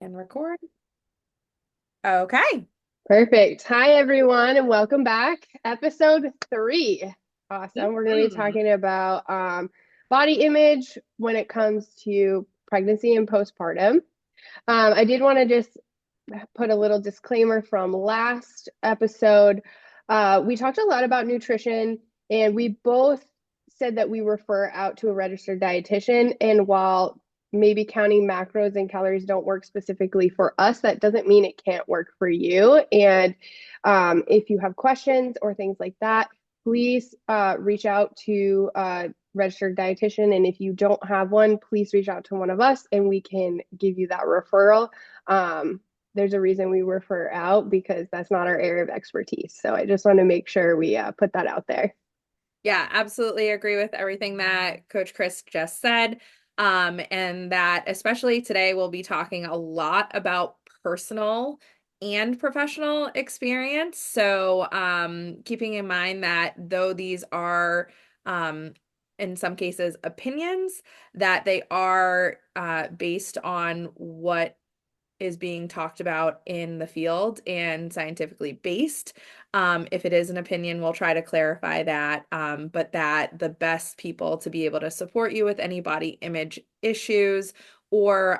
And record. Okay. Perfect. Hi, everyone, and welcome back. Episode 3. Awesome. We're going to be Mhm. talking about body image when it comes to pregnancy and postpartum. I did want to just put a little disclaimer from last episode. We talked a lot about nutrition, and we both said that we refer out to a registered dietitian. And while maybe counting macros and calories don't work specifically for us, that doesn't mean it can't work for you. And if you have questions or things like that, please reach out to a registered dietitian. And if you don't have one, please reach out to one of us and we can give you that referral. There's a reason we refer out because that's not our area of expertise. So I just want to make sure we put that out there. Yeah, absolutely agree with everything that Coach Krys just said. And that especially today we'll be talking a lot about personal and professional experience. So, keeping in mind that though these are in some cases opinions, that they are based on what is being talked about in the field and scientifically based. If it is an opinion, we'll try to clarify that, but that the best people to be able to support you with any body image issues or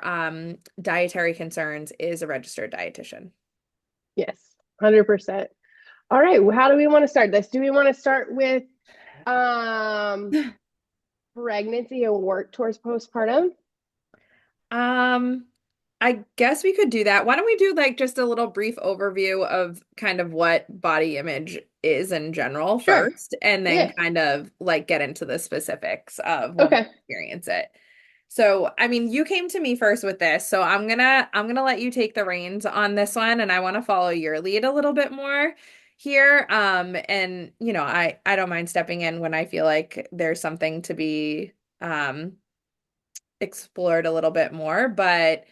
dietary concerns is a registered dietitian. Yes, 100%. All right. Well, how do we want to start this? Do we want to start with um, pregnancy and work towards postpartum? Um, I guess we could do that. Why don't we do like just a little brief overview of kind of what body image is in general Sure. first, and then Yeah. kind of like get into the specifics of when we Okay. experience it. So, I mean, you came to me first with this, so I'm gonna let you take the reins on this one, and I want to follow your lead a little bit more here. And I don't mind stepping in when I feel like there's something to be explored a little bit more, but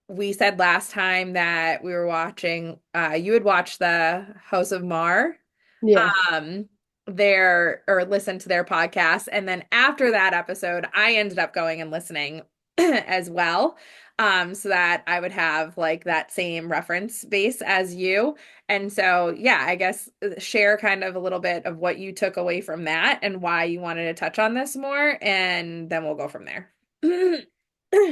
we said last time that we were watching, you had watched the House of Mar, Yes. um, their or listened to their podcast. And then after that episode, I ended up going and listening as well. So that I would have like that same reference base as you. And so, yeah, I guess share kind of a little bit of what you took away from that and why you wanted to touch on this more, and then we'll go from there.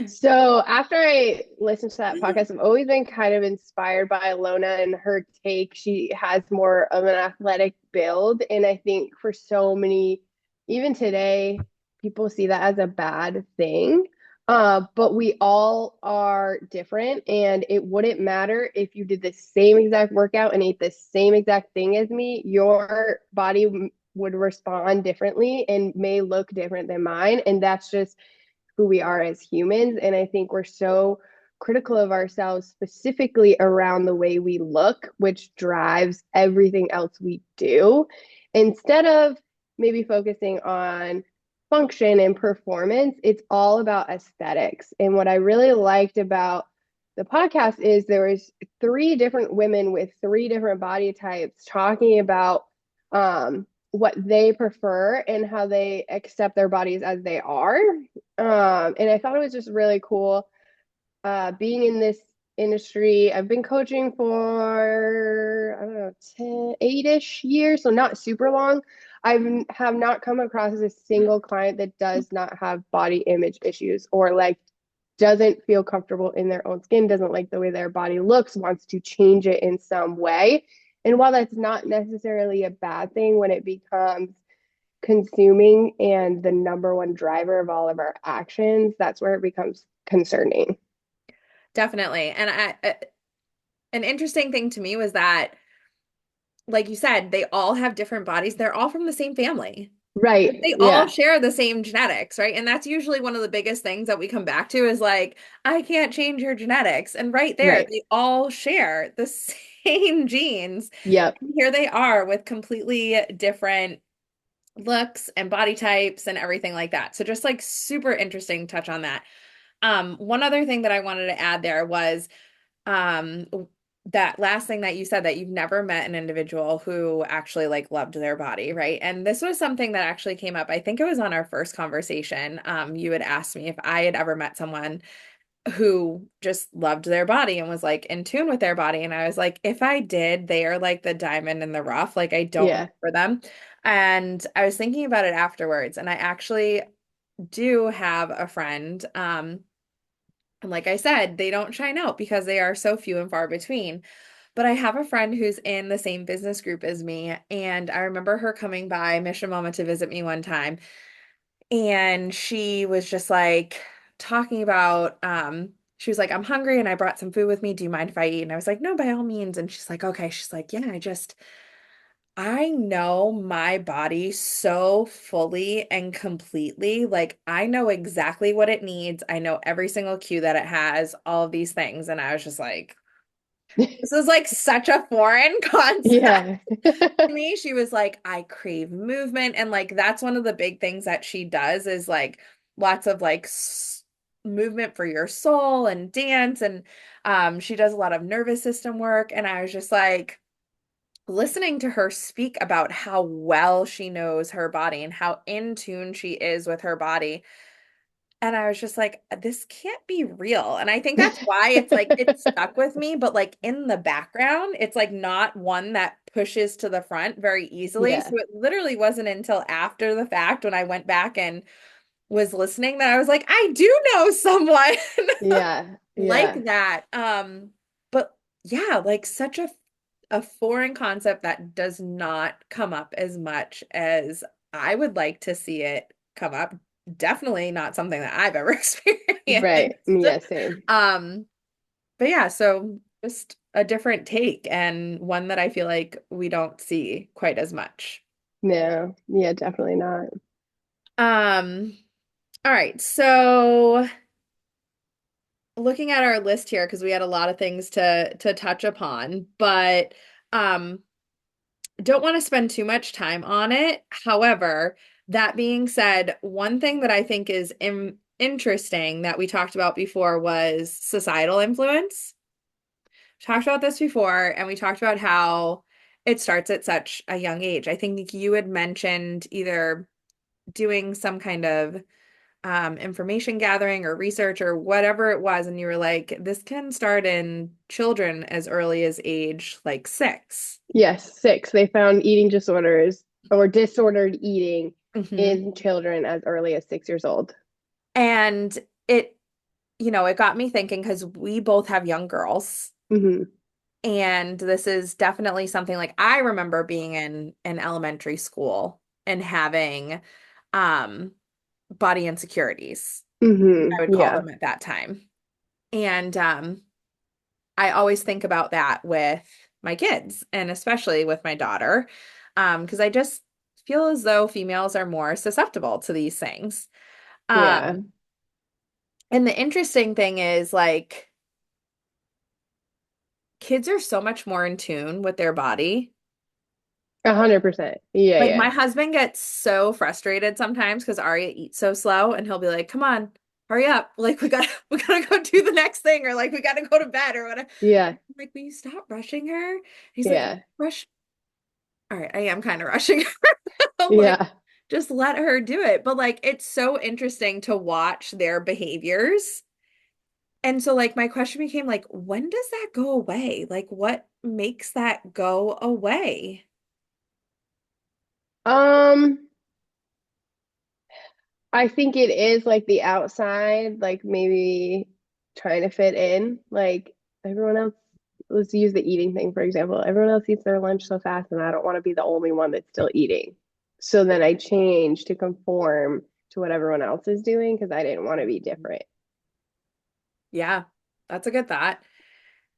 So after I listened to that podcast, I've always been kind of inspired by Alona and her take. She has more of an athletic build. And I think for so many, even today, people see that as a bad thing. But we all are different, and it wouldn't matter if you did the same exact workout and ate the same exact thing as me, your body would respond differently and may look different than mine. And that's just who we are as humans. And I think we're so critical of ourselves, specifically around the way we look, which drives everything else we do, instead of maybe focusing on function and performance. It's all about aesthetics. And what I really liked about the podcast is there was three different women with three different body types talking about what they prefer and how they accept their bodies as they are. And I thought it was just really cool being in this industry. I've been coaching for, I don't know, 10, 8-ish years, so not super long. I have not come across a single client that does not have body image issues or like doesn't feel comfortable in their own skin, doesn't like the way their body looks, wants to change it in some way. And while that's not necessarily a bad thing when it becomes consuming and the number one driver of all of our actions, that's where it becomes concerning. Definitely. And an interesting thing to me was that, like you said, they all have different bodies. They're all from the same family. Right. They all Yeah. share the same genetics, right? And that's usually one of the biggest things that we come back to is like, I can't change your genetics. And right there, Right. they all share the same genes. Yep. And here they are with completely different looks and body types and everything like that. So just like super interesting touch on that. One other thing that I wanted to add there was um that last thing that you said, that you've never met an individual who actually like loved their body, right? And this was something that actually came up. I think it was on our first conversation. You had asked me if I had ever met someone who just loved their body and was like in tune with their body. And I was like, if I did, they are like the diamond in the rough. Like I don't Yeah. remember them. And I was thinking about it afterwards, and I actually do have a friend. And like I said, they don't shine out because they are so few and far between. But I have a friend who's in the same business group as me, and I remember her coming by Mission Mama to visit me one time, and she was just like talking about she was like, I'm hungry and I brought some food with me. Do you mind if I eat? And I was like, no, by all means. And she's like, okay. She's like, yeah, I know my body so fully and completely. Like, I know exactly what it needs. I know every single cue that it has, all of these things. And I was just like, this is like such a foreign concept Yeah. to me. She was like, I crave movement. And like, that's one of the big things that she does is like lots of like movement for your soul and dance. And she does a lot of nervous system work. And I was just like, listening to her speak about how well she knows her body and how in tune she is with her body. And I was just like, this can't be real. And I think that's why it's like it stuck with me, but like in the background, it's like not one that pushes to the front very easily. Yeah. So it literally wasn't until after the fact when I went back and was listening that I was like, I do know someone Yeah. like Yeah. that. But yeah, like such a foreign concept that does not come up as much as I would like to see it come up. Definitely not something that I've ever Right. experienced. Yeah, same. Um, but yeah, so just a different take and one that I feel like we don't see quite as much. No. Yeah, definitely not. Um, all right, so looking at our list here because we had a lot of things to touch upon, but um don't want to spend too much time on it. However, that being said, one thing that I think is interesting that we talked about before was societal influence. We talked about this before, and we talked about how it starts at such a young age. I think you had mentioned either doing some kind of information gathering or research or whatever it was, and you were like, this can start in children as early as age like 6. Yes, 6. They found eating disorders or disordered eating Mhm. in children as early as 6 years old. And it, it got me thinking because we both have young girls. Hmm. And this is definitely something like I remember being in elementary school and having um body insecurities, I would call Yeah. them at that time. And I always think about that with my kids and especially with my daughter. Because I just feel as though females are more susceptible to these things. Yeah. Um, and the interesting thing is like kids are so much more in tune with their body. 100%. Yeah, Like yeah. my husband gets so frustrated sometimes because Arya eats so slow and he'll be like, "Come on, hurry up. Like we gotta go do the next thing or like we gotta go to bed or whatever." Yeah. I'm like, "Will you stop rushing her?" He's like, Yeah. "Rush." All right, I am kind of rushing her. I'm like, Yeah. just let her do it. But like it's so interesting to watch their behaviors. And so like my question became like, when does that go away? Like what makes that go away? Um, I think it is like the outside, like maybe trying to fit in. Like everyone else, let's use the eating thing, for example. Everyone else eats their lunch so fast, and I don't want to be the only one that's still eating. So then I change to conform to what everyone else is doing because I didn't want to be different. Yeah, that's a good thought.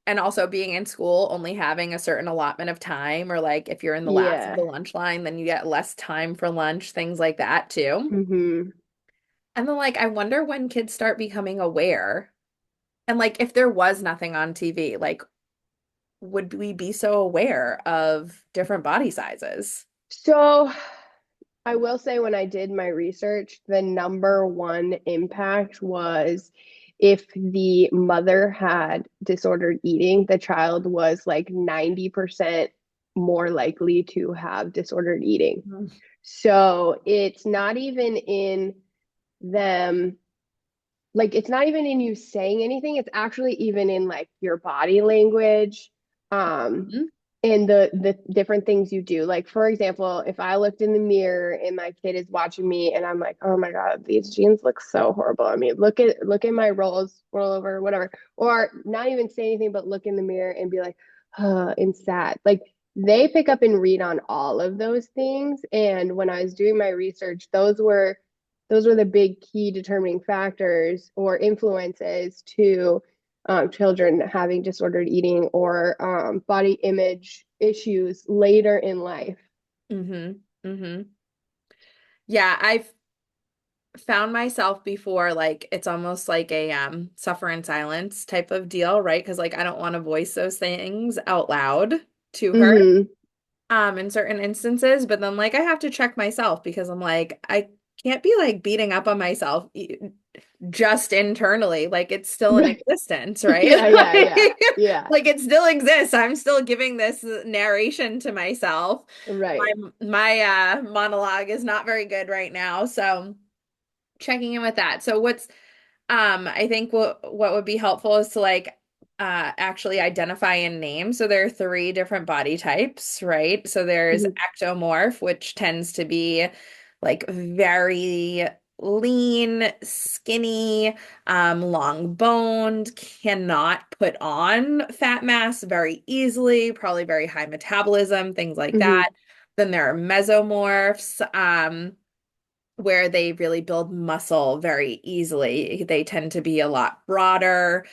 And also being in school, only having a certain allotment of time, or like if you're in the last of the Yeah. lunch line, then you get less time for lunch, things like that too. Hmm. And then like I wonder when kids start becoming aware. And like if there was nothing on TV, like would we be so aware of different body sizes? So I will say when I did my research, the number one impact was if the mother had disordered eating, the child was like 90% more likely to have disordered eating. Mm. So it's not even in them like it's not even in you saying anything, it's actually even in like your body language, um Mhm. and the different things you do. Like for example, if I looked in the mirror and my kid is watching me and I'm like, oh my God, these jeans look so horrible. I mean, look at my roll over, whatever. Or not even say anything, but look in the mirror and be like, and sad. Like they pick up and read on all of those things. And when I was doing my research, those were the big key determining factors or influences to children having disordered eating or body image issues later in life. Mm-hmm. Mm-hmm. Yeah, I've found myself before, like it's almost like a suffer in silence type of deal, right? Because like I don't want to voice those things out loud to her Mm-hmm. in certain instances, but then like I have to check myself because I'm like I can't be like beating up on myself just internally. Like it's still in Right. existence, right? Yeah, yeah, yeah, yeah. Like it still exists. I'm still giving this narration to myself. Right. My monologue is not very good right now, so checking in with that. So what's I think what would be helpful is to like actually identify and name. So there are three different body types, right? So there's Mm-hmm. ectomorph, which tends to be like very lean, skinny, long boned, cannot put on fat mass very easily, probably very high metabolism, things like Mm-hmm. that. Then there are mesomorphs, where they really build muscle very easily. They tend to be a lot broader,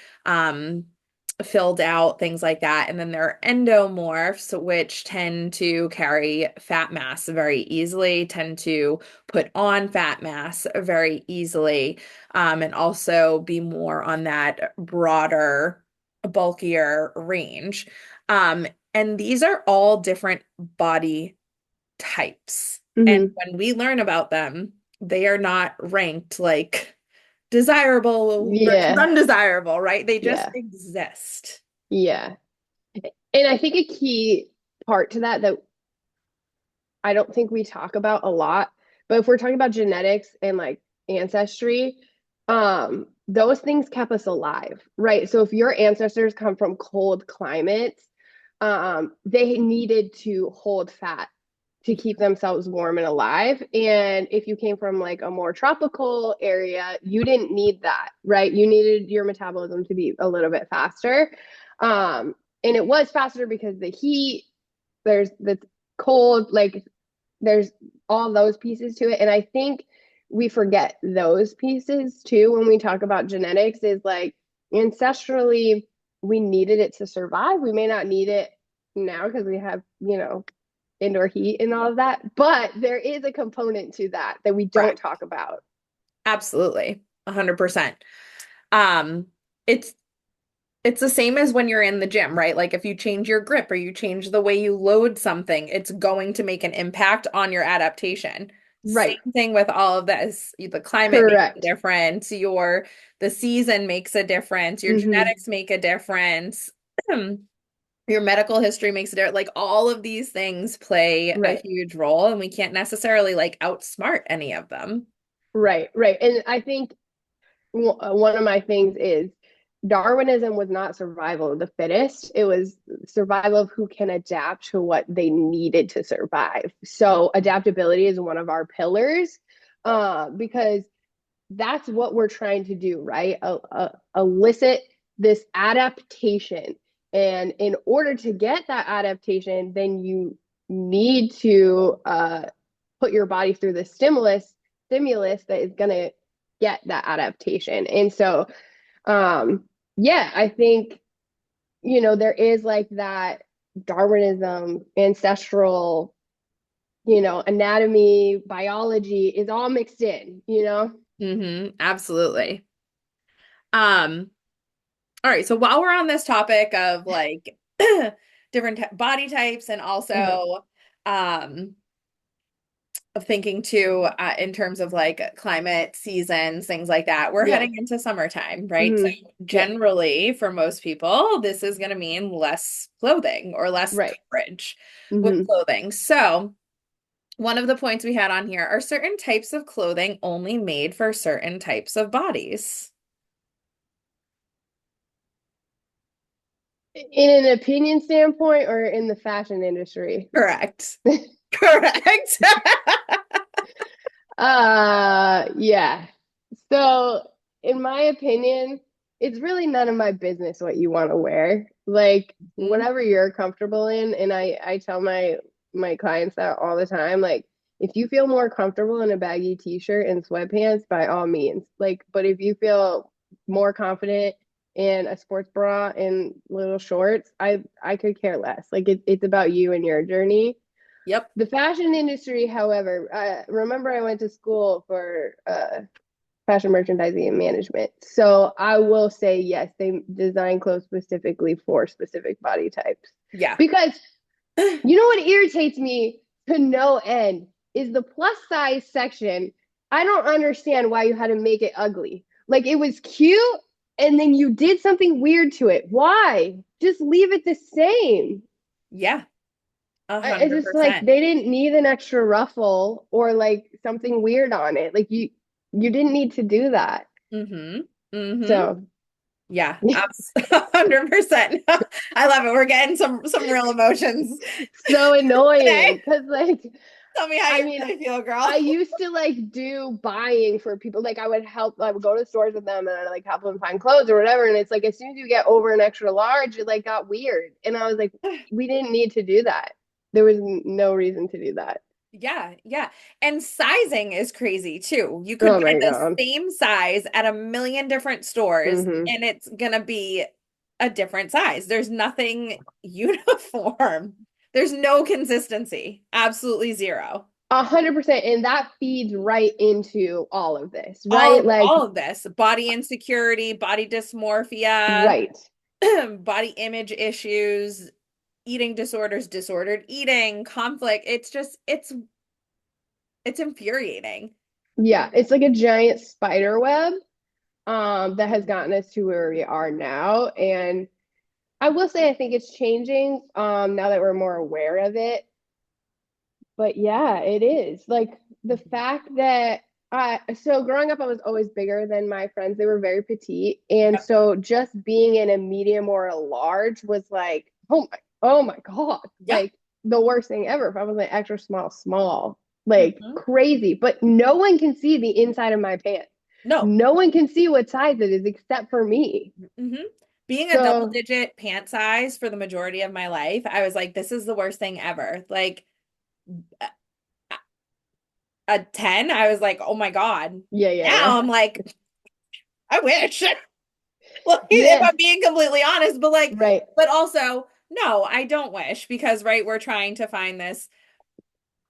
filled out, things like that. And then there are endomorphs, which tend to carry fat mass very easily, tend to put on fat mass very easily, and also be more on that broader, bulkier range. And these are all different body types. And Mm-hmm. when we learn about them, they are not ranked like desirable versus Yeah, undesirable, right? They just yeah, exist. yeah. And I think a key part to that I don't think we talk about a lot, but if we're talking about genetics and like ancestry, those things kept us alive, right? So if your ancestors come from cold climates, they needed to hold fat to keep themselves warm and alive. And if you came from like a more tropical area, you didn't need that, right? You needed your metabolism to be a little bit faster. And it was faster because the heat, there's the cold, like there's all those pieces to it. And I think we forget those pieces too when we talk about genetics, is like ancestrally we needed it to survive. We may not need it now because we have, indoor heat and all of that, but there is a component to that we don't Correct. talk about. Absolutely. 100%. Um, it's it's the same as when you're in the gym, right? Like if you change your grip or you change the way you load something, it's going to make an impact on your adaptation. Same Right. thing with all of this. The climate makes a Correct. difference. The season makes a difference. Your Mm-hmm. genetics make a difference. Your medical history makes a difference. Like all of these things play a Right. huge role, and we can't necessarily like outsmart any of them. Right. Right. And I think one of my things is Darwinism was not survival of the fittest. It was survival of who can adapt to what they needed to survive. So adaptability is one of our pillars, because that's what we're trying to do, right? Elicit this adaptation. And in order to get that adaptation, then you need to put your body through the stimulus that is going to get that adaptation. And so, um, yeah, I think, there is like that Darwinism, ancestral, anatomy, biology is all mixed in. Absolutely. Um, all right, so while we're on this topic of like different body types and Uh-huh. also um of thinking too in terms of like climate, seasons, things like that, we're Yeah. heading into summertime, right? So Hmm. Yeah. generally for most people, this is going to mean less clothing or less Right. coverage with Hmm. clothing. So one of the points we had on here are certain types of clothing only made for certain types of bodies. In an opinion standpoint or in the fashion industry? Correct. Correct. Yeah. So, in my opinion, it's really none of my business what you want to wear. Like Mhm. whatever you're comfortable in, and I tell my clients that all the time. Like if you feel more comfortable in a baggy t-shirt and sweatpants, by all means. Like, but if you feel more confident in a sports bra and little shorts, I could care less. Like it's about you and your journey. Yep. The fashion industry, however, remember I went to school for fashion merchandising and management. So I will say yes, they design clothes specifically for specific body types. Yeah. Because you know what irritates me to no end is the plus size section. I don't understand why you had to make it ugly. Like it was cute and then you did something weird to it. Why? Just leave it the same. Yeah. A It's hundred just like percent. they didn't need an extra ruffle or like something weird on it. Like you didn't need to do that. Mm-hmm. Mm-hmm. So Yeah, 100%. I love it. We're getting some real emotions so today. annoying because like Tell me how I you mean really feel, I girl. used to like do buying for people. Like I would go to stores with them and I like help them find clothes or whatever. And it's like as soon as you get over an extra large, it like got weird. And I was like, we didn't need to do that. There was no reason to do that. Yeah, yeah. And sizing is crazy too. You could Oh buy my the God. same size at a million different stores Mm-hmm. and it's gonna be a different size. There's nothing uniform. There's no consistency. Absolutely zero. 100%. And that feeds right into all of this, All right? of Like, all of this, body insecurity, body dysmorphia, right. body image issues, eating disorders, disordered eating, conflict. It's infuriating. Yeah. It's like a giant spider web that has gotten us to where we are now. And I will say, I think it's changing now that we're more aware of it. But yeah, it is. Like the fact that so growing up, I was always bigger than my friends. They were very petite. And Yep. so just being in a medium or a large was like, oh my God, Yeah. like the worst thing ever. If I was like extra small, small, like Mhm. crazy. But no one can see the inside of my pants. No. No one can see what size it is except for me. Hmm. Being a double So digit pant size for the majority of my life, I was like, this is the worst thing ever. Like a 10, I was like, oh my God. yeah, yeah, yeah. Now I'm like, I wish. Like, if Yeah, I'm being completely honest, but like, right. but also, no, I don't wish because, right, we're trying to find this.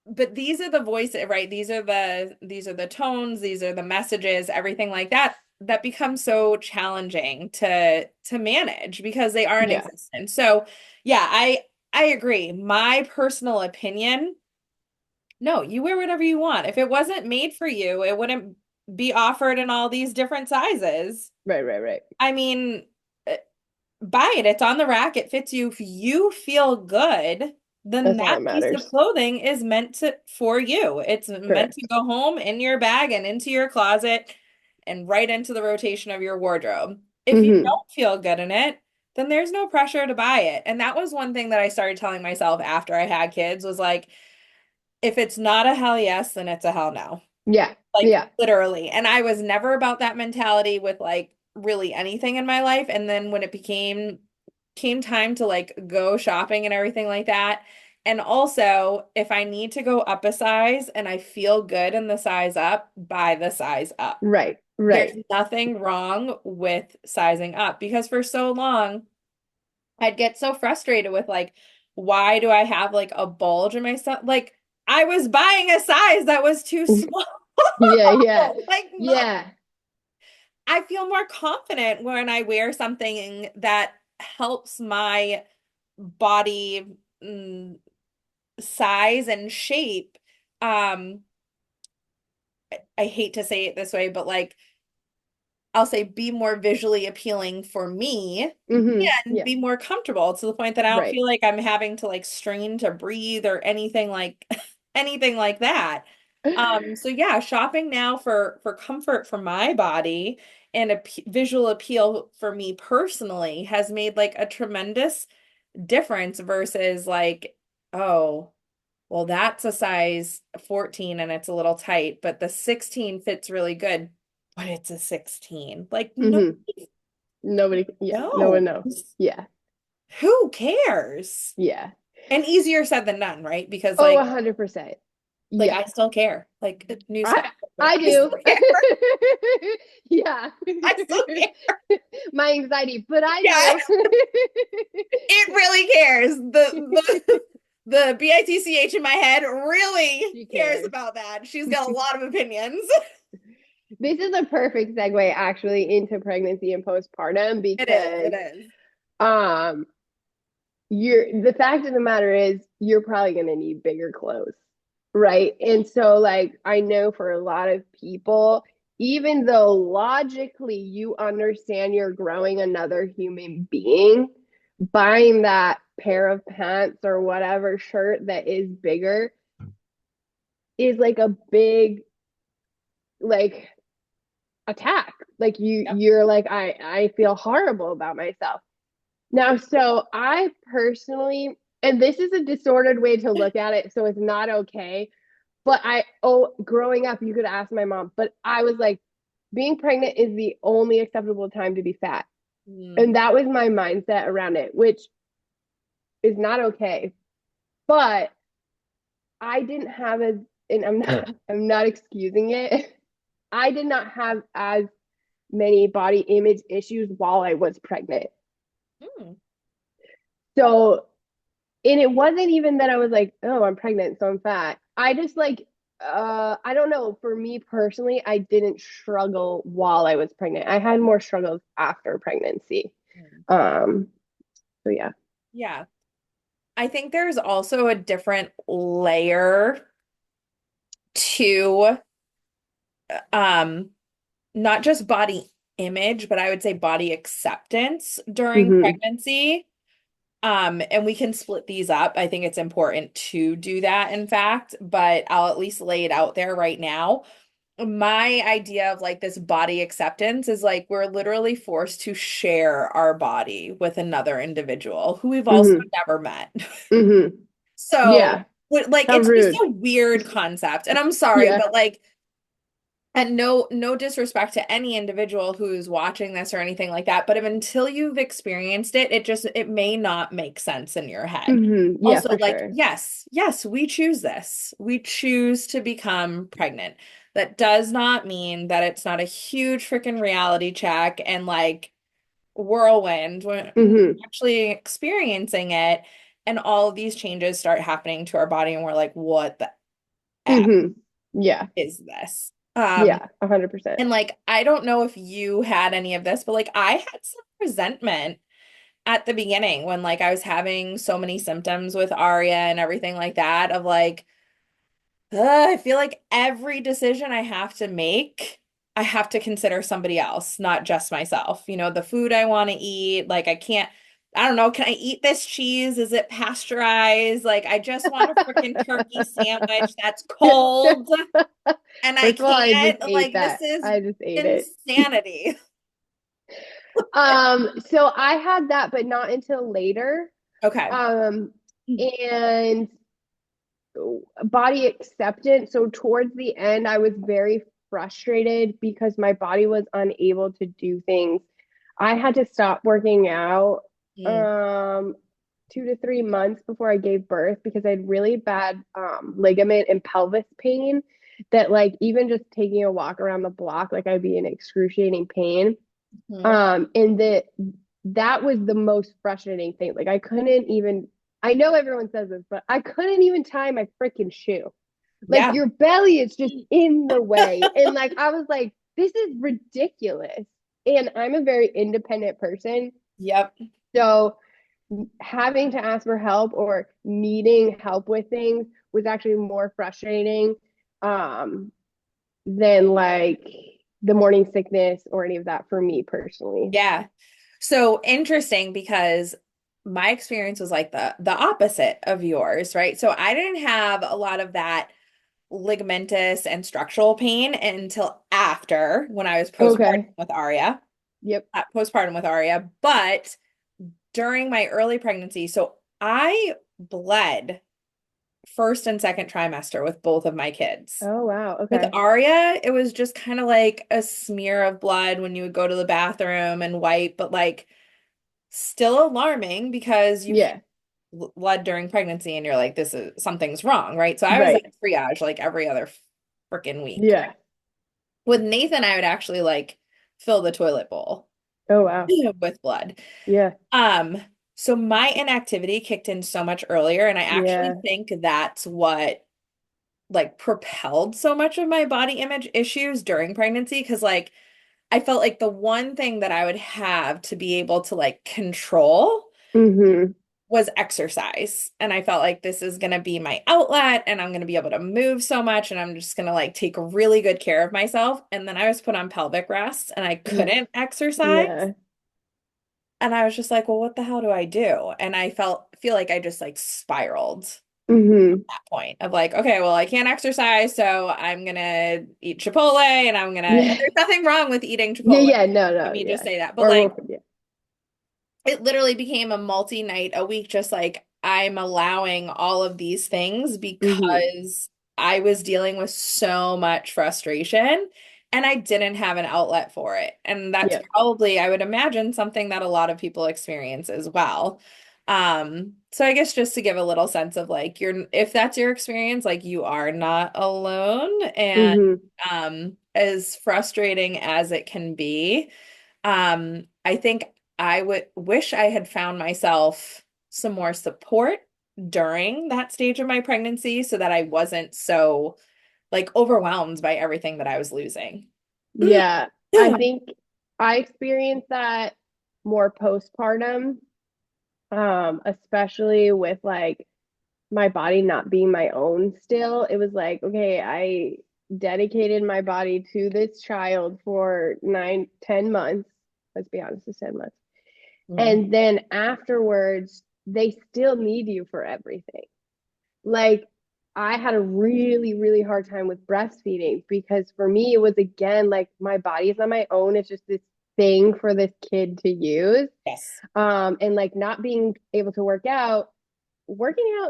But these are the voices, right? These are the tones, these are the messages, everything like that that becomes so challenging to manage because they aren't Yeah. existent. So, yeah, I agree. My personal opinion, no, you wear whatever you want. If it wasn't made for you, it wouldn't be offered in all these different sizes. Right, right, right. I mean, buy it. It's on the rack. It fits you. If you feel good, then That's all that that piece of matters. clothing is meant to for you. It's meant to Correct. go home in your bag and into your closet and right into the rotation of your wardrobe. If you Hmm. don't feel good in it, then there's no pressure to buy it. And that was one thing that I started telling myself after I had kids was like, if it's not a hell yes, then it's a hell no. Yeah. Like Yeah. literally. And I was never about that mentality with like really anything in my life. And then when it came time to like go shopping and everything like that. And also, if I need to go up a size and I feel good in the size up, buy the size up. Right. There's Right. nothing wrong with sizing up because for so long I'd get so frustrated with like, why do I have like a bulge in my stomach? Like I was buying a size that was too small. Yeah. Yeah. Like, Yeah. I feel more confident when I wear something that helps my body size and shape. Um, I hate to say it this way, but like I'll say be more visually appealing for me and Yeah. be more comfortable to the point that I don't Right. feel like I'm having to like strain to breathe or anything like anything like that. So yeah, shopping now for comfort for my body and a visual appeal for me personally has made like a tremendous difference versus like, oh, well, that's a size 14 and it's a little tight, but the 16 fits really good, but it's a 16. Like, no, Hmm. Nobody, yeah, no one knows. knows. Yeah, Who cares? yeah. And easier said than done, right? Because Oh, like 100%. I Yeah. still care. Like newsflash, I but I I still do. care. Yeah. I still care. My anxiety, but I Yeah, do. it really cares. The BITCH in my head really She cares cares. about that. She's got a lot of opinions. This is a perfect segue actually into pregnancy and postpartum It is. because It is. um the fact of the matter is you're probably going to need bigger clothes, right? And so like I know for a lot of people, even though logically you understand you're growing another human being, buying that pair of pants or whatever shirt that is bigger is like a big like attack. Like Yep. you're like I feel horrible about myself. Now, so I personally, and this is a disordered way to look at it, so it's not okay. But growing up, you could ask my mom, but I was like, being pregnant is the only acceptable time to be fat. Mm. And that was my mindset around it, which is not okay. But I didn't have as, and I'm not excusing it. I did not have as many body image issues while I was pregnant. Mm. So and it wasn't even that I was like, oh, I'm pregnant, so I'm fat. I just like I don't know, for me personally, I didn't struggle while I was pregnant. I had more struggles after pregnancy. Mm. Um, so yeah. Yeah. I think there's also a different layer to um not just body image, but I would say body acceptance during Hmm. pregnancy. And we can split these up. I think it's important to do that, in fact, but I'll at least lay it out there right now. My idea of like this body acceptance is like we're literally forced to share our body with another individual who we've also Hmm. never met. Hmm. So, Yeah. like How it's just rude. a weird concept. And I'm sorry, Yeah. but like and no disrespect to any individual who's watching this or anything like that, but if, until you've experienced it, it may not make sense in your head. Hmm. Yeah, Also, for like, sure. yes, we choose this. We choose to become pregnant. That does not mean that it's not a huge freaking reality check and like whirlwind when Hmm. actually experiencing it and all of these changes start happening to our body and we're like, what the F Hmm. Yeah. is this? Yeah, 100%. And like, I don't know if you had any of this, but like, I had some resentment at the beginning when like I was having so many symptoms with Aria and everything like that of like, I feel like every decision I have to make, I have to consider somebody else, not just myself. You know, the food I want to eat, like I can't, I don't know, can I eat this cheese? Is it pasteurized? Like I just want a freaking turkey sandwich that's cold and I First of all, I just can't. ate Like this that. is I just ate it. insanity. So I had that, but not until later. Okay. Um, and body acceptance. So towards the end, I was very frustrated because my body was unable to do things. I had to stop working out Mm. um 2 to 3 months before I gave birth because I had really bad ligament and pelvis pain that like even just taking a walk around the block, like I'd be in excruciating pain. Mhm. And that was the most frustrating thing. Like I couldn't even I know everyone says this, but I couldn't even tie my freaking shoe. Like Yeah. your belly is just in the way. And like I was like, this is ridiculous. And I'm a very independent person. Yep. So having to ask for help or needing help with things was actually more frustrating um than like the morning sickness or any of that for me personally. Yeah. So interesting because my experience was like the opposite of yours, right? So I didn't have a lot of that ligamentous and structural pain until after when I was Okay. Yep. postpartum with Aria. But during my early pregnancy, so I bled first and second trimester with both of my kids. Oh, wow. With Okay. Aria, it was just kind of like a smear of blood when you would go to the bathroom and wipe, but like still alarming because you can't Yeah. blood during pregnancy and you're like, this is something's wrong, right? So I was Right. at triage like every other freaking week. Yeah. With Nathan, I would actually like fill the toilet bowl Oh, wow. with blood. Yeah. Um, so my inactivity kicked in so much earlier, and I actually Yeah. think that's what like propelled so much of my body image issues during pregnancy because like I felt like the one thing that I would have to be able to like control Mm-hmm. was exercise. And I felt like this is going to be my outlet and I'm going to be able to move so much and I'm just going to like take really good care of myself. And then I was put on pelvic rest and I Yeah. couldn't exercise. Yeah. And I was just like, well, what the hell do I do? And I feel like I just like spiraled Mm-hmm. that point of like, okay, well, I can't exercise, so I'm gonna eat Chipotle and and Yeah. there's nothing wrong with eating Yeah. Chipotle. Yeah. No, Let no. me just Yeah. say that. But Or like we'll, yeah. it literally became a multi-night a week, just like I'm allowing all of these things Mm-hmm. because I was dealing with so much frustration and I didn't have an outlet for it. And that's Yeah. probably, I would imagine, something that a lot of people experience as well. So I guess just to give a little sense of like if that's your experience, like you are not alone and Mm-hmm. as frustrating as it can be. I think I would wish I had found myself some more support during that stage of my pregnancy so that I wasn't so like overwhelmed by everything that I was losing. Yeah. I think I experienced that more postpartum, especially with like my body not being my own still. It was like, okay, I dedicated my body to this child for 9, 10 months. Let's be honest, it's 10 months. Mhm. And then afterwards, they still need you for everything. Like, I had a really, really hard time with breastfeeding because for me, it was again like my body is not my own. It's just this thing for this kid to use. Yes. And like not being able to working out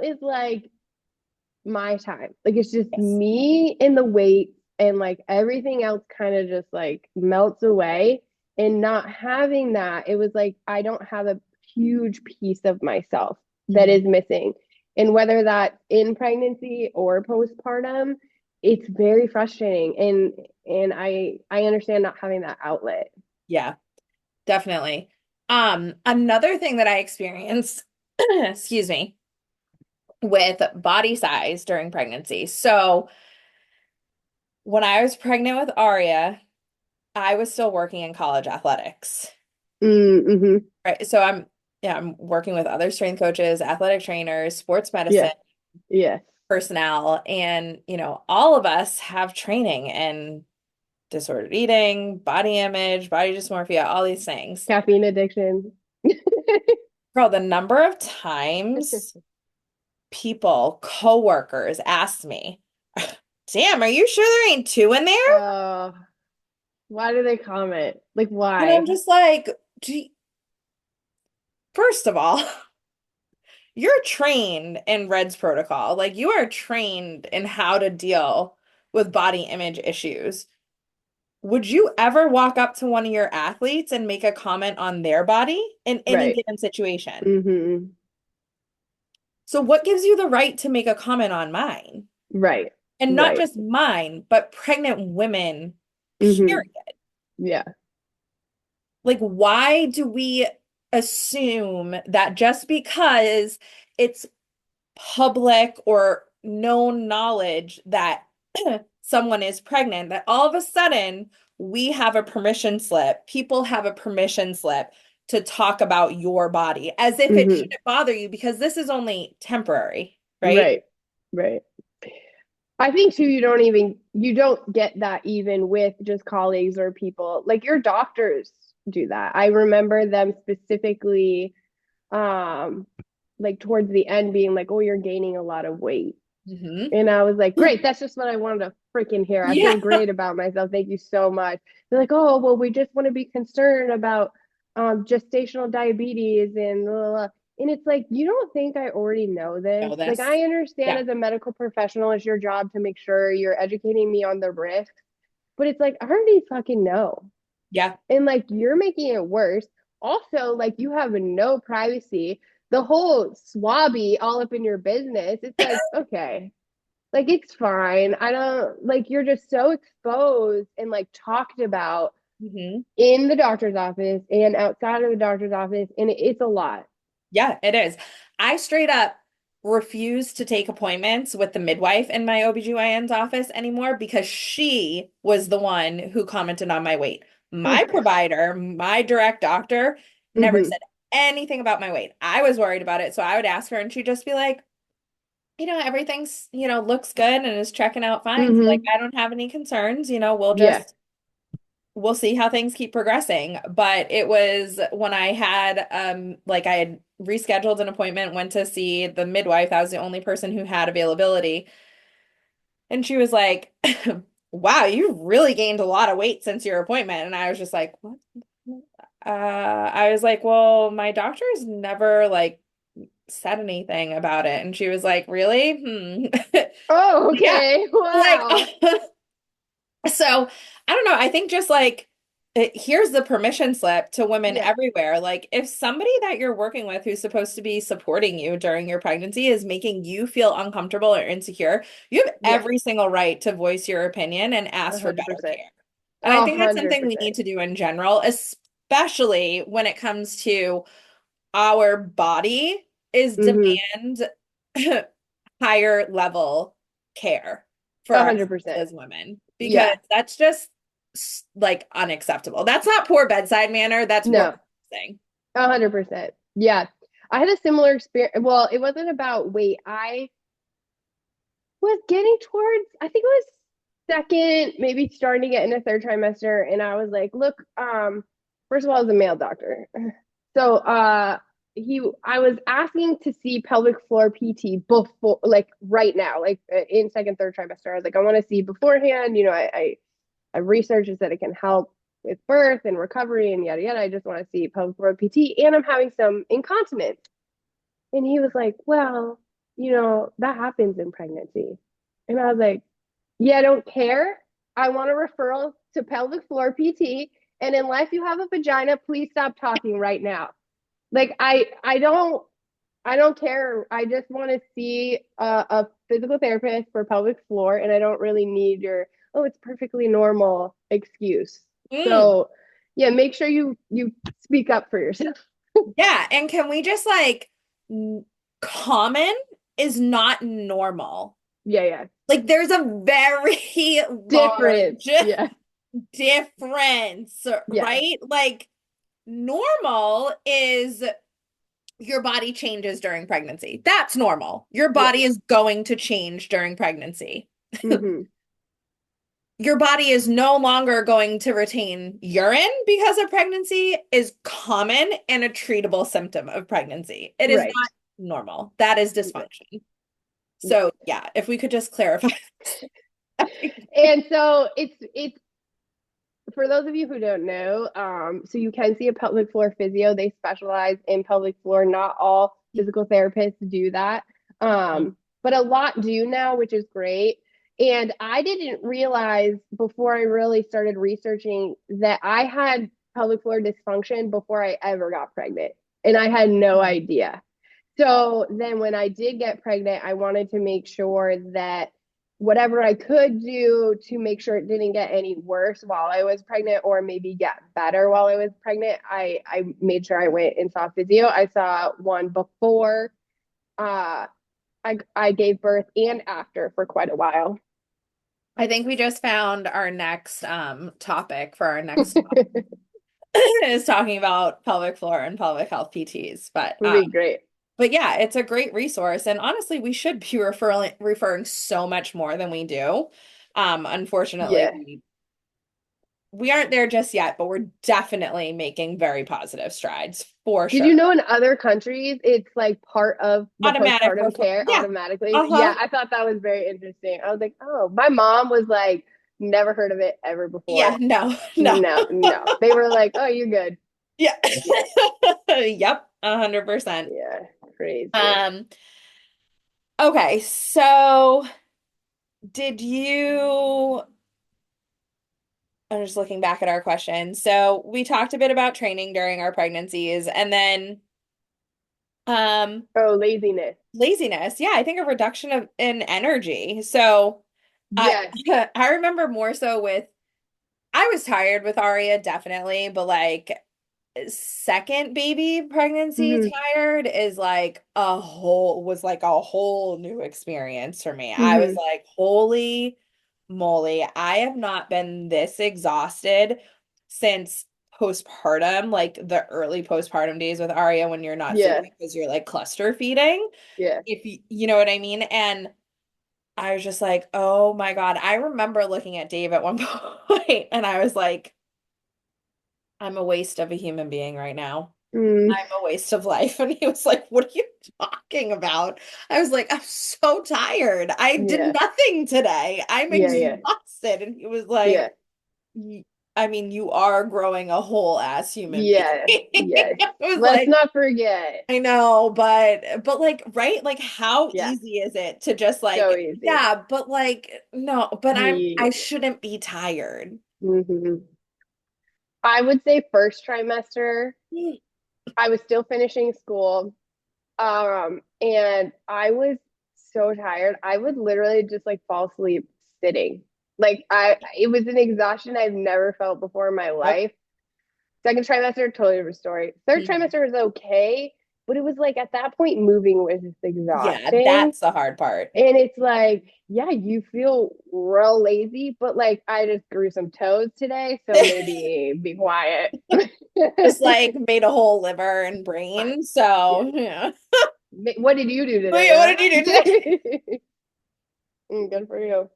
is like my time. Like it's just Yes. me in the weight and like everything else kind of just like melts away. And not having that, it was like I don't have a huge piece of myself that Mhm. is missing. And whether that's in pregnancy or postpartum, it's very frustrating. And I understand not having that outlet. Yeah, definitely. Another thing that I experienced, excuse me, with body size during pregnancy. So when I was pregnant with Aria, I was still working in college athletics. Mm-hmm. Right. So I'm working with other strength coaches, athletic trainers, sports Yeah. medicine Yeah. personnel, and all of us have training in disordered eating, body image, body dysmorphia, all these things. Caffeine addiction. Girl, the number of times people, coworkers asked me, damn, are you sure there ain't two in there? uh, why do they comment? Like, And I'm why? just like, gee, first of all, you're trained in Red's protocol. Like you are trained in how to deal with body image issues. Would you ever walk up to one of your athletes and make a comment on their body in any Right. given situation? Mm-hmm. So what gives you the right to make a comment on mine? Right. And not Right. just mine, but pregnant women, Mm-hmm. period. Yeah. Like, why do we assume that just because it's public or known knowledge that someone is pregnant, that all of a sudden we have a permission slip, people have a permission slip to talk about your body as if it Mm-hmm. shouldn't bother you because this is only temporary, right? Right. Right. I think too, you don't get that even with just colleagues or people. Like your doctors do that. I remember them specifically, um, like towards the end being like, oh, you're gaining a lot of weight. Hmm. And I was like, great, that's just what I wanted to freaking hear. I Yeah. feel great about myself. Thank you so much. They're like, oh, well, we just want to be concerned about gestational diabetes and blah, blah, blah. And it's like, you don't think I already know this? Know Like, this. I understand Yeah. as a medical professional, it's your job to make sure you're educating me on the risks, but it's like, I already fucking know. Yeah. And like, you're making it worse. Also, like, you have no privacy. The whole swabby all up in your business. It's like, okay, like it's fine. I don't like you're just so exposed and like talked about Hmm. in the doctor's office and outside of the doctor's office, and it's a lot. Yeah, it is. I straight up refuse to take appointments with the midwife in my OBGYN's office anymore because she was the one who commented on my weight. My provider, my direct doctor, never Mm-hmm. said anything about my weight. I was worried about it, so I would ask her and she'd just be like, everything's, looks good and is checking out fine. So like Mm-hmm. I don't have any concerns, Yeah. we'll see how things keep progressing. But it was when I had like I had rescheduled an appointment, went to see the midwife. I was the only person who had availability. And she was like, wow, you really gained a lot of weight since your appointment. And I was just like, what? I was like, well, my doctor's never like said anything about it. And she was like, really? Oh, Yeah. okay. Like, Wow. so I don't know. I think just like here's the permission slip to women Yeah. everywhere. Like, if somebody that you're working with who's supposed to be supporting you during your pregnancy is making you feel uncomfortable or insecure, you have Yeah. every single right to voice your opinion and A ask for hundred better percent. care. And I A think that's hundred something we need percent. to do in general, especially when it comes to our body is Mm-hmm. demand higher level care for A ourselves hundred percent. as women because Yeah. that's just like unacceptable. That's not poor bedside manner, that's what No. we're saying. 100%. Yeah. I had a similar experience. Well, it wasn't about weight. I was getting towards, I think it was second, maybe starting to get in the third trimester. And I was like, look, first of all, I was a male doctor. So I was asking to see pelvic floor PT before, like right now, like in second, third trimester. I was like, I want to see beforehand. I researched that it can help with birth and recovery and yada yada. I just want to see pelvic floor PT, and I'm having some incontinence. And he was like, well, that happens in pregnancy. And I was like, yeah, I don't care. I want a referral to pelvic floor PT. And unless you have a vagina, please stop talking right now. Like I don't care. I just want to see a physical therapist for pelvic floor, and I don't really need your oh, it's perfectly normal excuse. Mm, So yeah, make sure you speak up for yourself. yeah, and can we just like common is not normal. Yeah, yeah. Like there's a very Different. large Yeah. difference, Yeah. right? Like normal is your body changes during pregnancy. That's normal. Your Yeah. body is going to change during pregnancy. Mm-hmm. Your body is no longer going to retain urine because of pregnancy is common and a treatable symptom of pregnancy. It is Right. not normal. That is No. dysfunction. Yeah. So, yeah, if we could just clarify. And so it's for those of you who don't know, so you can see a pelvic floor physio. They specialize in pelvic floor. Not all physical therapists do that. But a lot do now, which is great. And I didn't realize before I really started researching that I had pelvic floor dysfunction before I ever got pregnant. And I had no idea. So then when I did get pregnant, I wanted to make sure that whatever I could do to make sure it didn't get any worse while I was pregnant or maybe get better while I was pregnant, I made sure I went and saw physio. I saw one before I gave birth and after for quite a while. I think we just found our next topic for our next is talking about pelvic floor and pelvic health PTs. Would be great. But yeah, it's a great resource. And honestly, we should be referring so much more than we do. Unfortunately, Yeah. we aren't there just yet, but we're definitely making very positive strides. for Did sure. you know in other countries it's like part of the Automatic postpartum post. care Yeah. automatically? Uh-huh. Yeah, I thought that was very interesting. I was like, oh, my mom was like, never heard of it ever Yeah, before. no, no. No, no. They were like, oh, you're good. Yeah. Yeah, Yep, 100%. yeah, crazy. Um, okay, so did you, I'm just looking back at our questions. So we talked a bit about training during our pregnancies and then um Oh, laziness. laziness. Yeah, I think a reduction of in energy. So I Yes. I remember more so with I was tired with Aria, definitely, but like second baby pregnancy Hmm. tired is like a whole was like a whole new experience for me. I was Hmm. like, holy moly, I have not been this exhausted since postpartum, like the early postpartum days with Aria when you're not Yeah, sleeping because you're like cluster feeding, yeah. if you know what I mean. And I was just like, oh my God. I remember looking at Dave at one point and I was like, I'm a waste of a human being right now. Mm, I'm a waste of life. And he was like, what are you talking about? I was like, I'm so tired. I did yeah, nothing today. I'm yeah, yeah, exhausted. And he was like, yeah, I mean, you are growing a whole ass human being. yeah, yes. I was Let's like, not forget. I know, but like, right? Like how Yeah, easy is it to just so like, easy. yeah, but like, no, but I Yeah. shouldn't be tired. Hmm. I would say first trimester, I was still finishing school. And I was so tired. I would literally just like fall asleep sitting. It was an exhaustion I've never felt before in my Nope. life. Second trimester, totally different story. Third Mhm. trimester was okay, but it was like at that point, moving was just Yeah, exhausting. that's the hard part. And it's like, yeah, you feel real lazy, but like I just grew some toes today, so maybe be quiet. Just like made a whole liver and brain. Yeah. So, yeah. What did you do Wait, what today, did you do today? huh? Good for you.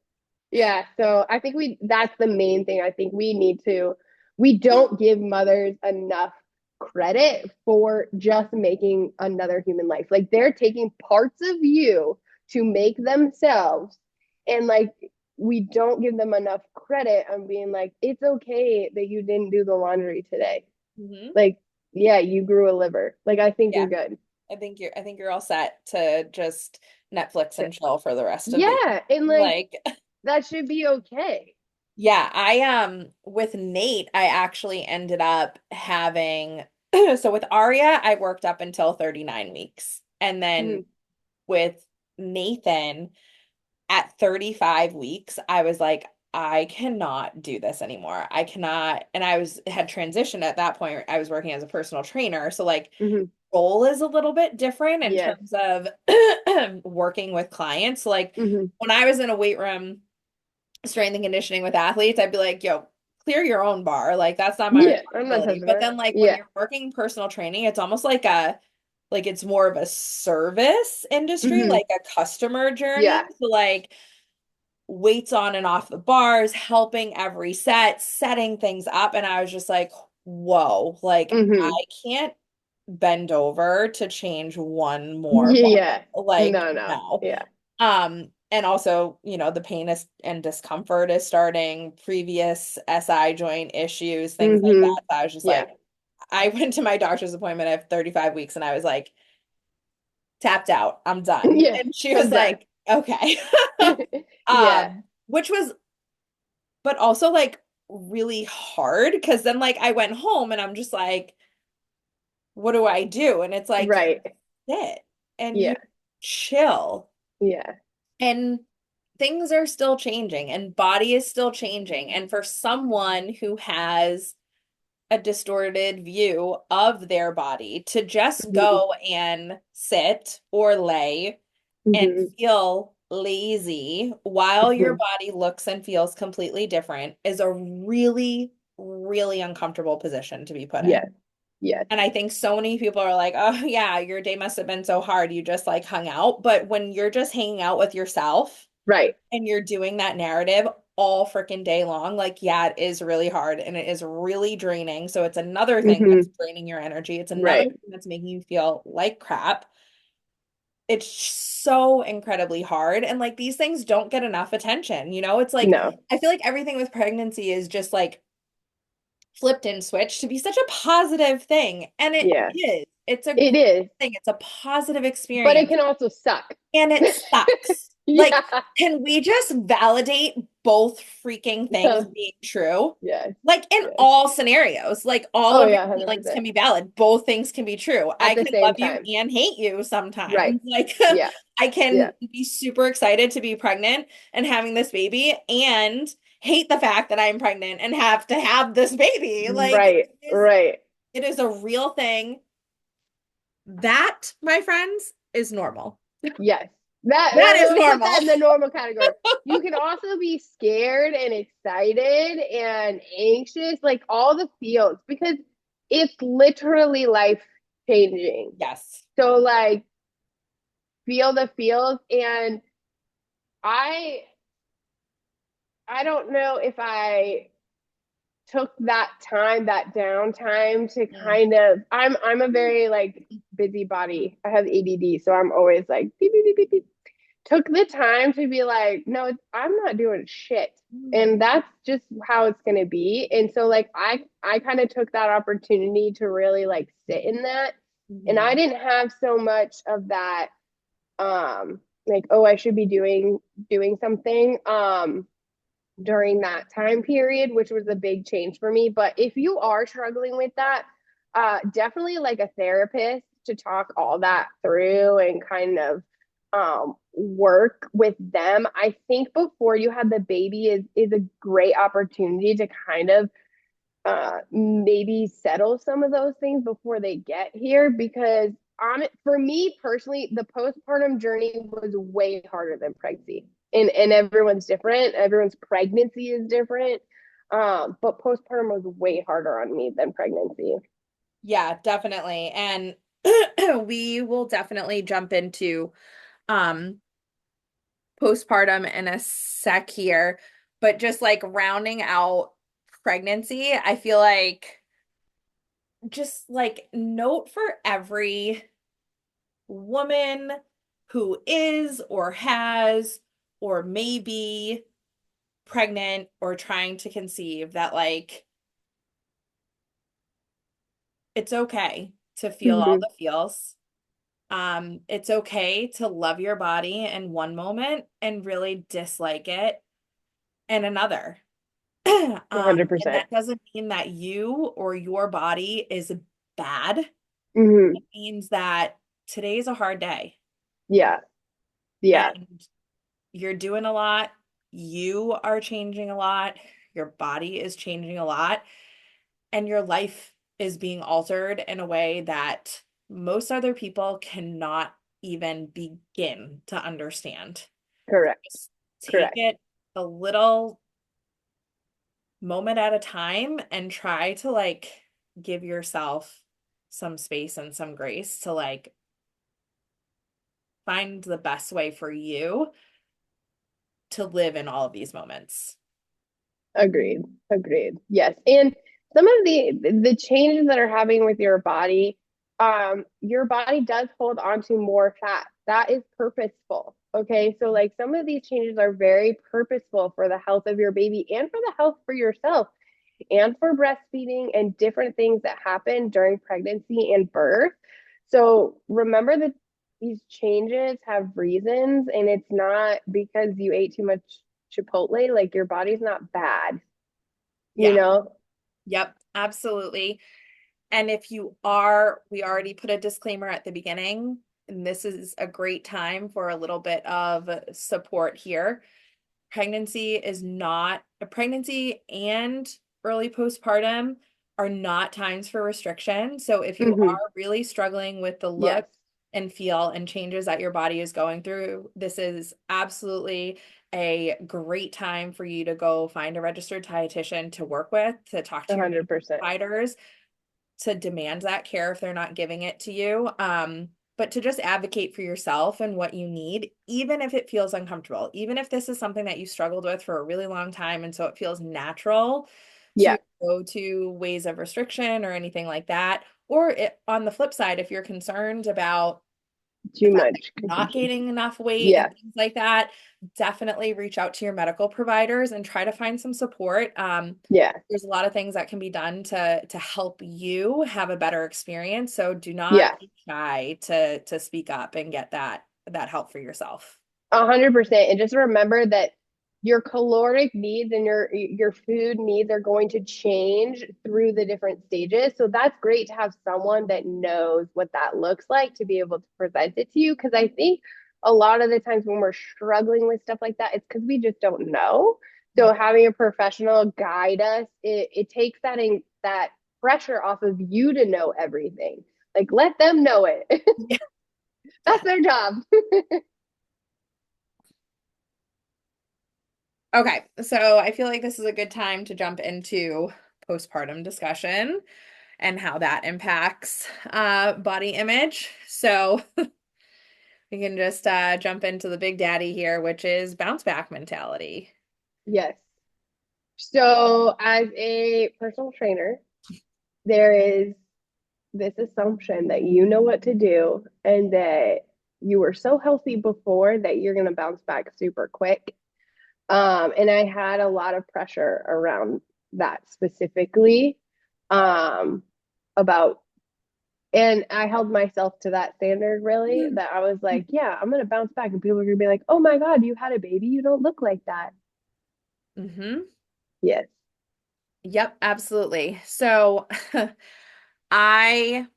Yeah, so I think that's the main thing. I think we don't give mothers enough credit for just making another human life. Like they're taking parts of you to make themselves, and like we don't give them enough credit on being like, it's okay that you didn't do the laundry today. Hmm. Like, yeah, you grew a liver. Like I think you're Yeah, good. I think you're all set to just Netflix and chill for the rest of the year. Yeah, and like Like, that should be okay. yeah, I with Nate, I actually ended up having so with Aria, I worked up until 39 weeks. And then Mhm. with Nathan at 35 weeks, I was like, I cannot do this anymore. I cannot. And I was had transitioned at that point. I was working as a personal trainer. So like Mhm. role is a little bit different in Yes. terms of working with clients. Like Mhm. when I was in a weight room, strength and conditioning with athletes, I'd be like, yo, clear your own bar. Like that's not my Yeah, I'm not responsibility. touching But that. then like when Yeah. you're working personal training, it's almost like like it's more of a service industry, Hmm. like a customer journey. Yeah. So like weights on and off the bars, helping every set, setting things up. And I was just like, whoa, like I Hmm. can't bend over to change one more Yeah. bar. Like, No, no. no. Yeah. And also, the pain is and discomfort is starting, previous SI joint issues, things like Hmm. that. So I was just Yeah. like, I went to my doctor's appointment at 35 weeks and I was like, tapped out. I'm done. Yeah. And she was I'm done. like, okay. Yeah. Which was, but also like really hard because then like I went home and I'm just like, what do I do? And it's like you Right. sit and you Yeah. chill. Yeah. And things are still changing and body is still changing. And for someone who has a distorted view of their body to just Hmm. go and sit or lay and Hmm. feel lazy while your Hmm. body looks and feels completely different is a really, really uncomfortable position to be put in. Yeah. Yeah. And I think so many people are like, oh, yeah, your day must have been so hard. You just like hung out. But when you're just hanging out with yourself Right. and you're doing that narrative, all freaking day long, like, yeah, it is really hard and it is really draining. So it's another thing that's Hmm. draining your energy. It's another Right. thing that's making you feel like crap. It's so incredibly hard. And like these things don't get enough attention. It's like, No. I feel like everything with pregnancy is just like flipped and switched to be such a positive thing. And it Yeah. is. It's a It great is. thing. It's a positive But it experience. can also suck. And it sucks. Like, Yeah. can we just validate both freaking things being true? Yes. Like in Yes. all scenarios, like all Oh of your yeah, feelings 100%. can be valid. Both things can be true. At I the can love same you time. and hate you Right. sometimes. Like Yeah. I Yeah. can be super excited to be pregnant and having this baby and hate the fact that I'm pregnant and have to have this baby. Like Right. Right. it is a real thing. That, my friends, is normal. Yes. That That is let's put normal. that in the normal category. You can also be scared and excited and anxious, like all the feels, because it's literally life changing. Yes. So like feel the feels, and I I don't know if I took that time, that downtime to Mm. kind of I'm a very like busybody. I have ADD, so I'm always like beep beep beep beep beep. Took the time to be like, no, I'm not doing shit. Mm. And that's just how it's going to be. And so like I kind of took that opportunity to really like sit in that. And I Mhm. didn't have so much of that like, oh, I should be doing something during that time period, which was a big change for me. But if you are struggling with that, definitely like a therapist to talk all that through and kind of work with them. I think before you have the baby is a great opportunity to kind of maybe settle some of those things before they get here, because on for me personally, the postpartum journey was way harder than pregnancy. And everyone's different. Everyone's pregnancy is different. But postpartum was way harder on me than pregnancy. Yeah, definitely. And we will definitely jump into um postpartum in a sec here, but just like rounding out pregnancy, I feel like just like note for every woman who is or has or may be pregnant or trying to conceive that like it's okay to feel all Mm-hmm. the feels. It's okay to love your body in one moment and really dislike it in another. And 100%. that doesn't mean that you or your body is bad. Mm-hmm. It means that today is a hard day Yeah. Yeah. and you're doing a lot. You are changing a lot. Your body is changing a lot. And your life is being altered in a way that most other people cannot even begin to understand. Correct. Just take Correct. it a little moment at a time and try to like give yourself some space and some grace to like find the best way for you to live in all of these moments. Agreed. Agreed. Yes. And some of the changes that are happening with your body does hold on to more fat. That is purposeful. Okay. So like some of these changes are very purposeful for the health of your baby and for the health for yourself and for breastfeeding and different things that happen during pregnancy and birth. So remember that these changes have reasons, and it's not because you ate too much Chipotle. Like your body's not bad, you Yeah. know? Yep. Absolutely. And if you are, we already put a disclaimer at the beginning, and this is a great time for a little bit of support here. Pregnancy and early postpartum are not times for restriction. So if you Mm-hmm. are really struggling with the look Yes, and feel and changes that your body is going through, this is absolutely a great time for you to go find a registered dietitian to work with, to talk to your 100%. providers, to demand that care if they're not giving it to you. but to just advocate for yourself and what you need, even if it feels uncomfortable, even if this is something that you struggled with for a really long time. And so it feels natural to Yeah. go to ways of restriction or anything like that. Or on the flip side, if you're concerned about the Too fact that much you're not consumption. gaining enough weight Yeah. and things like that, definitely reach out to your medical providers and try to find some support. Yeah. There's a lot of things that can be done to help you have a better experience. So do not Yeah. be shy to speak up and get that help for yourself. 100%. And just remember that your caloric needs and your food needs are going to change through the different stages. So that's great to have someone that knows what that looks like to be able to present it to you. Because I think a lot of the times when we're struggling with stuff like that, it's because we just don't know. So having a professional guide us, it takes that pressure off of you to know everything. Like let them know it. Yeah. That's their job. Okay, so I feel like this is a good time to jump into postpartum discussion and how that impacts body image. So we can just jump into the big daddy here, which is bounce back mentality. Yes. So, as a personal trainer, there is this assumption that you know what to do and that you were so healthy before that you're going to bounce back super quick. And I had a lot of pressure around that specifically um, about, and I held myself to that standard really, that I was like, yeah, I'm going to bounce back. And people are going to be like, oh my God, you had a baby. You don't look like that. Mm-hmm. Yes. Yep, absolutely. So I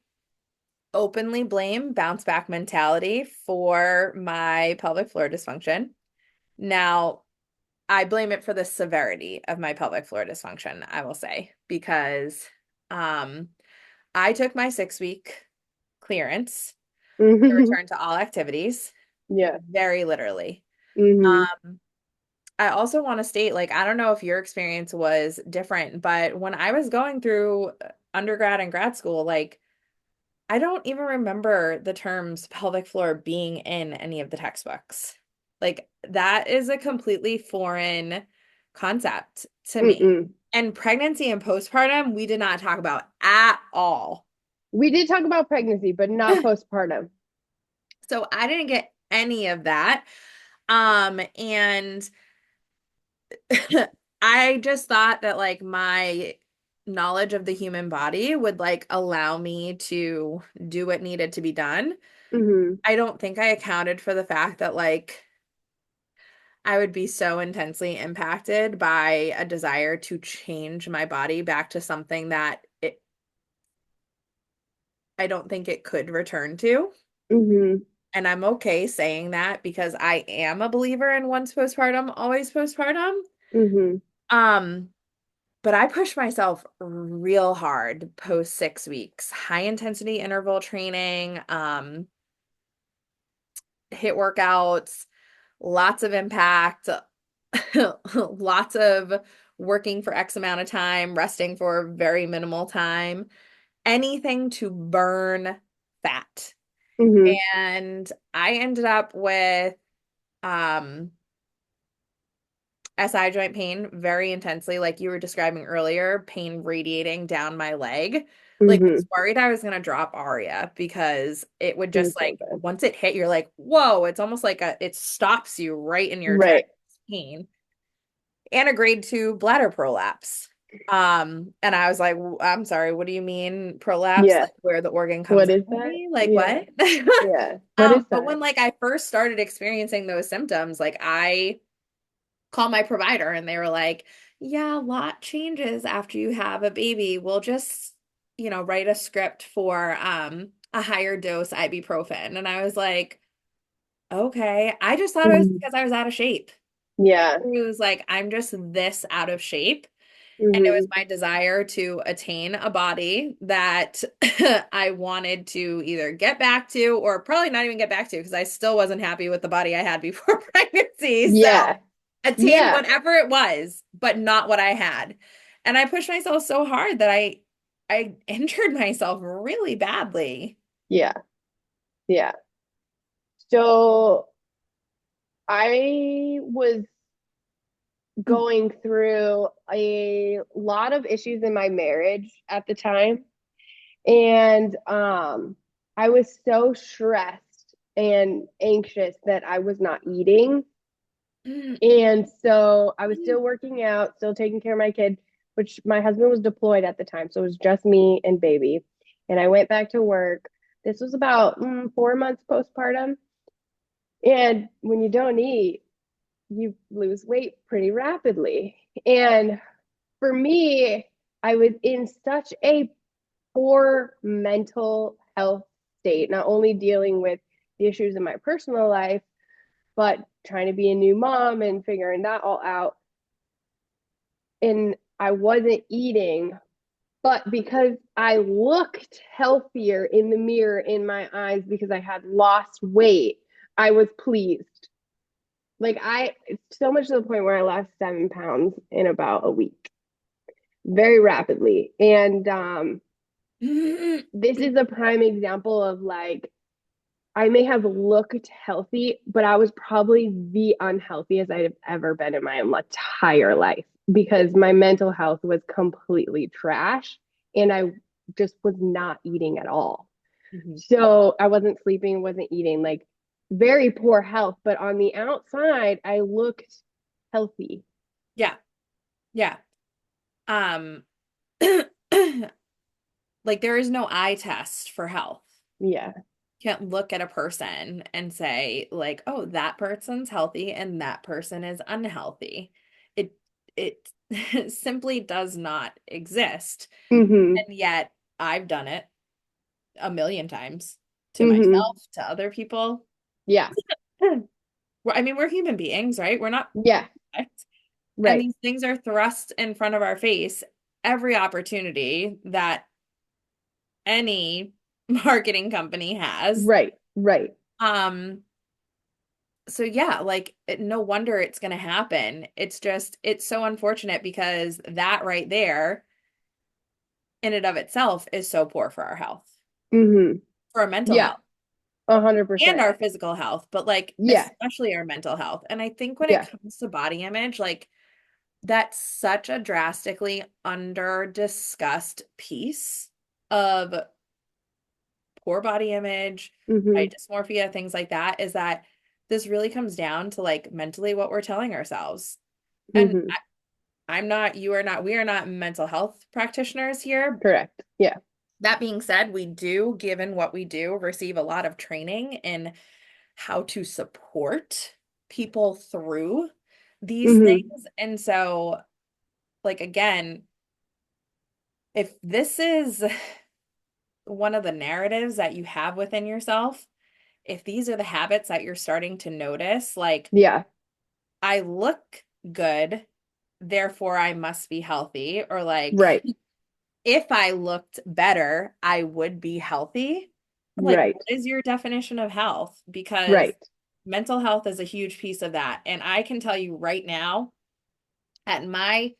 openly blame bounce back mentality for my pelvic floor dysfunction. Now, I blame it for the severity of my pelvic floor dysfunction, I will say, because um, I took my 6 week clearance to return to all activities, Yeah. very literally. Hmm. Um, I also want to state, like, I don't know if your experience was different, but when I was going through undergrad and grad school, like, I don't even remember the terms pelvic floor being in any of the textbooks. Like, that is a completely foreign concept to me. Mm-mm. And pregnancy and postpartum, we did not talk about at all. We did talk about pregnancy, but not postpartum. So I didn't get any of that. And I just thought that like my knowledge of the human body would like allow me to do what needed to be done. Hmm. I don't think I accounted for the fact that like I would be so intensely impacted by a desire to change my body back to something that I don't think it could return to. Hmm. And I'm okay saying that because I am a believer in once postpartum, always postpartum. Hmm. Um, but I pushed myself real hard post 6 weeks, high intensity interval training, hit workouts, lots of impact, lots of working for X amount of time, resting for very minimal time, anything to burn fat. Hmm. And I ended up with um SI joint pain very intensely, like you were describing earlier, pain radiating down my leg. Like, I was Hmm. worried I was gonna drop Aria because it would It was just so like bad. once it hit, you're like, whoa, it's almost like it stops you right in your Right. tracks pain. And a grade 2 bladder prolapse. And I was like, I'm sorry, what do you mean prolapse? Yeah. Like where the organ comes What out is of that? me? Like Yeah. what? Yeah. What is But that? when like I first started experiencing those symptoms, like I called my provider and they were like, yeah, a lot changes after you have a baby. We'll just, write a script for a higher dose ibuprofen. And I was like, okay. I just thought it was Mhm. because I was out of shape. Yeah. It was like, I'm just this out of shape. And it was Hmm. my desire to attain a body that I wanted to either get back to or probably not even get back to because I still wasn't happy with the body I had before pregnancy. So Yeah. attain Yeah. whatever it was, but not what I had. And I pushed myself so hard that I injured myself really badly. Yeah. Yeah. So I was going through a lot of issues in my marriage at the time. And I was so stressed and anxious that I was not eating. And so I was still working out, still taking care of my kid, which my husband was deployed at the time. So it was just me and baby. And I went back to work. This was about 4 months postpartum. And when you don't eat, you lose weight pretty rapidly. And for me, I was in such a poor mental health state, not only dealing with the issues in my personal life, but trying to be a new mom and figuring that all out. And I wasn't eating, but because I looked healthier in the mirror in my eyes because I had lost weight, I was pleased. Like so much to the point where I lost 7 pounds in about a week, very rapidly. And this is a prime example of like I may have looked healthy, but I was probably the unhealthiest I've ever been in my entire life because my mental health was completely trash and I just was not eating at all. Mhm. So I wasn't sleeping, wasn't eating, like very poor health, but on the outside, I looked healthy. Yeah. Yeah. Um, like there is no eye test for health. Yeah. Can't look at a person and say like, oh, that person's healthy and that person is unhealthy. It simply does not exist. Mm-hmm. And yet I've done it a million times to Mm-hmm. myself, to other people. Yeah. I mean, we're human beings, right? We're not Yeah. perfect. And Right. these things are thrust in front of our face every opportunity that any marketing company has. Right. Right. Um, so yeah, like no wonder it's going to happen. It's so unfortunate because that right there in and of itself is so poor for our health, Mm-hmm. for our mental Yeah. health A hundred and percent. our physical health, but like Yeah. especially our mental health. And I think when it Yeah. comes to body image, like that's such a drastically under discussed piece of poor body image, Mm-hmm. body dysmorphia, things like that, is that this really comes down to like mentally what we're telling ourselves. And Mm-hmm. I'm not, you are not, we are not mental health practitioners here. Correct. Yeah. That being said, we do, given what we do, receive a lot of training in how to support people through these Mm-hmm. things. And so, like, again, if this is one of the narratives that you have within yourself, if these are the habits that you're starting to notice, like, Yeah. I look good, therefore I must be healthy, or like, Right. if I looked better, I would be healthy. I'm like, Right. what is your definition of health? Because Right. mental health is a huge piece of that. And I can tell you right now, at my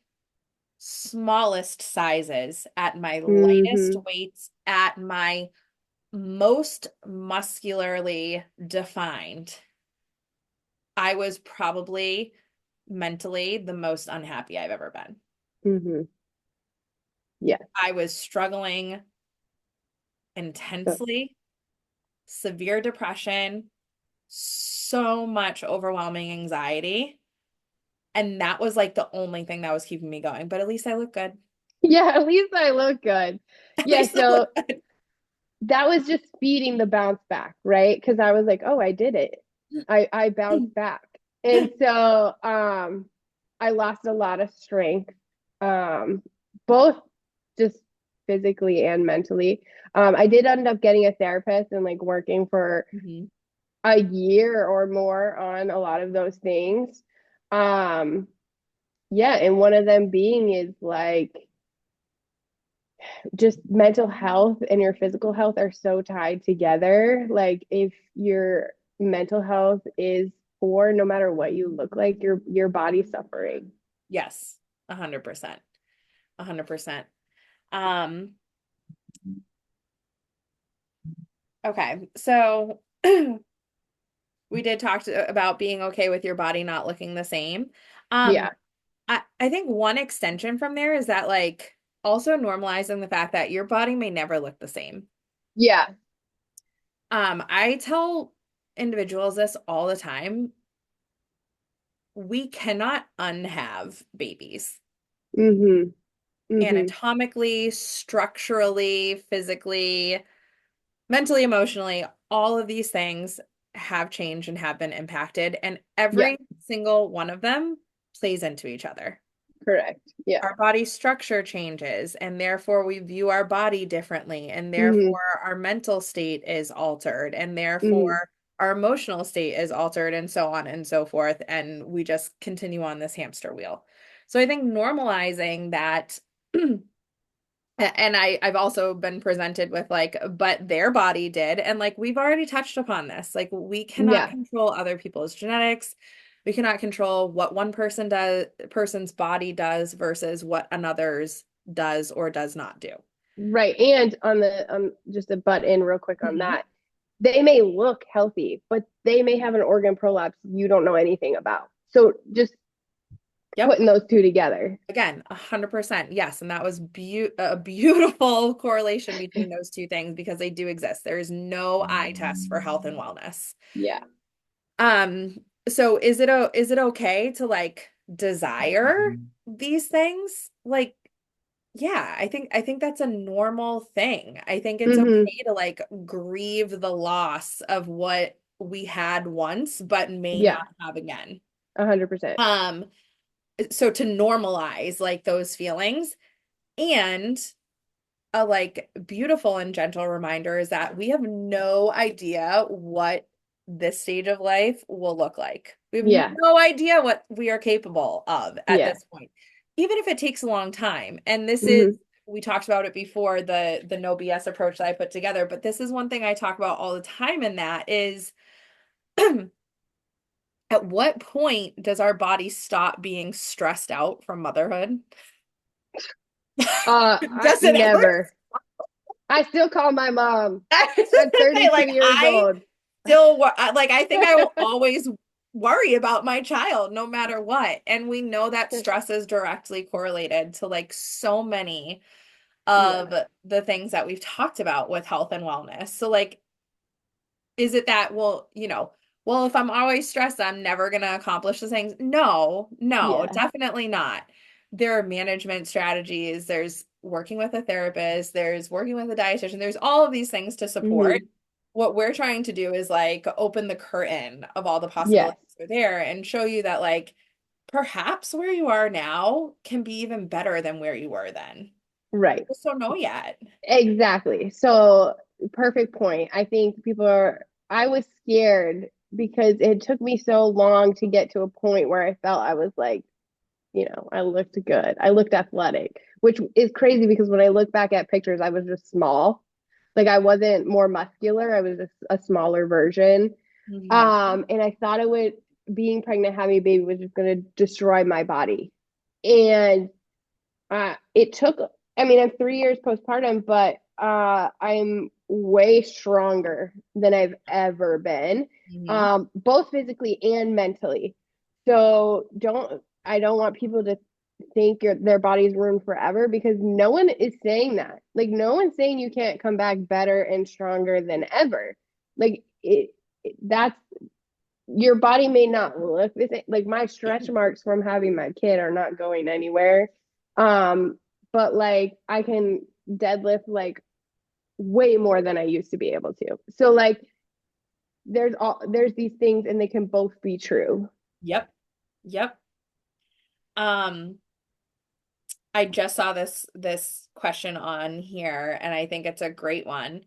smallest sizes, at my lightest Mm-hmm. weights, at my most muscularly defined, I was probably mentally the most unhappy I've ever been. Mm-hmm. Yeah. I was struggling So, intensely, severe depression, so much overwhelming anxiety. And that was like the only thing that was keeping me going. But at least I look good. yeah, at least I look good. At Yeah, least I look so good. that was just feeding the bounce back, right? Because I was like, oh, I did it. I bounced back. And so I lost a lot of strength, both just physically and mentally. I did end up getting a therapist and like working for Mhm. a year or more on a lot of those things. Um, yeah, and one of them being is like just mental health and your physical health are so tied together. Like if your mental health is poor, no matter what you look like, your body's suffering. Yes, 100%. 100%. Um, Okay. So we did talk about being okay with your body not looking the same. Um, Yeah. I think one extension from there is that like also normalizing the fact that your body may never look the same. Yeah. I tell individuals this all the time. We cannot unhave babies. Mm-hmm. Mm-hmm. Anatomically, structurally, physically, mentally, emotionally, all of these things have changed and have been impacted, and Yeah. every single one of them plays into each other. Correct. Yeah. Our body structure changes, and therefore we view our body differently, and Mm-hmm. therefore our mental state is altered, and Mm-hmm. therefore our emotional state is altered, and so on and so forth. And we just continue on this hamster wheel. So I think normalizing that. And I've also been presented with like, but their body did. And like we've already touched upon this. Like we cannot Yeah. control other people's genetics. We cannot control what one person's body does versus what another's does or does not do. Right. And on the just to butt in real quick on Mhm. that, they may look healthy, but they may have an organ prolapse you don't know anything about. So just Yep. putting those two together. Again, 100%. Yes. And that was a beautiful correlation between those two things because they do exist. There is no eye test for health and wellness. Yeah. Um, so is it okay to like desire these things? Like, yeah, I think that's a normal thing. I think it's Mm-hmm. okay to like grieve the loss of what we had once, but may Yeah. not have again. 100%. Um, so to normalize like those feelings and a like beautiful and gentle reminder is that we have no idea what this stage of life will look like. We have Yeah. no idea what we are capable of at Yeah. this point, even if it takes a long time. And this is, Mm-hmm. we talked about it before, the no BS approach that I put together, but this is one thing I talk about all the time, and that is at what point does our body stop being stressed out from motherhood? I Does it ever never. I still call my mom. I was I'm gonna say, 32 like, years I old. still, like, I think I will always worry about my child no matter what. And we know that stress is directly correlated to like so many of Yeah. the things that we've talked about with health and wellness. So, like, is it that, well, well, if I'm always stressed, I'm never going to accomplish the things? No, no, Yeah. definitely not. There are management strategies, there's working with a therapist, there's working with a dietitian, there's all of these things to support. Mm-hmm. What we're trying to do is like open the curtain of all the Yes. possibilities that are there and show you that like perhaps where you are now can be even better than where you were then. Right. Just don't know yet. Exactly. So, perfect point. I think I was scared because it took me so long to get to a point where I felt I was like, I looked good. I looked athletic, which is crazy because when I look back at pictures, I was just small. Like I wasn't more muscular. I was just a smaller version. Mhm. And I thought being pregnant, having a baby was just going to destroy my body. And it took, I mean, I'm 3 years postpartum, but I'm way stronger than I've ever been, Mhm. both physically and mentally. So I don't want people to think their body's ruined forever because no one is saying that. Like, no one's saying you can't come back better and stronger than ever. Like, that's your body may not look the same. Like my stretch marks from having my kid are not going anywhere. Um, but like I can deadlift like way more than I used to be able to. So like there's these things and they can both be true. Yep. Yep. Um, I just saw this question on here and I think it's a great one.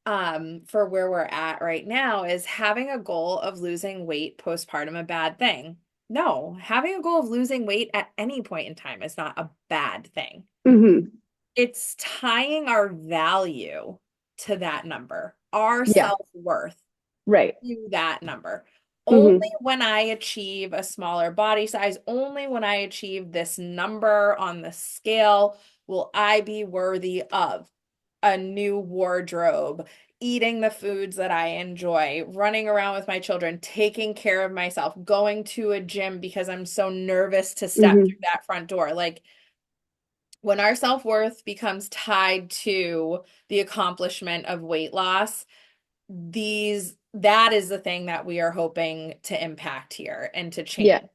For where we're at right now is having a goal of losing weight postpartum a bad thing? No, having a goal of losing weight at any point in time is not a bad thing. Mm-hmm. It's tying our value to that number, our Yeah. self-worth Right. to that number. Only Mm-hmm. when I achieve a smaller body size, only when I achieve this number on the scale will I be worthy of a new wardrobe, eating the foods that I enjoy, running around with my children, taking care of myself, going to a gym because I'm so nervous to step through Hmm. that front door. Like when our self-worth becomes tied to the accomplishment of weight loss, that is the thing that we are hoping to impact here and to Yeah. change.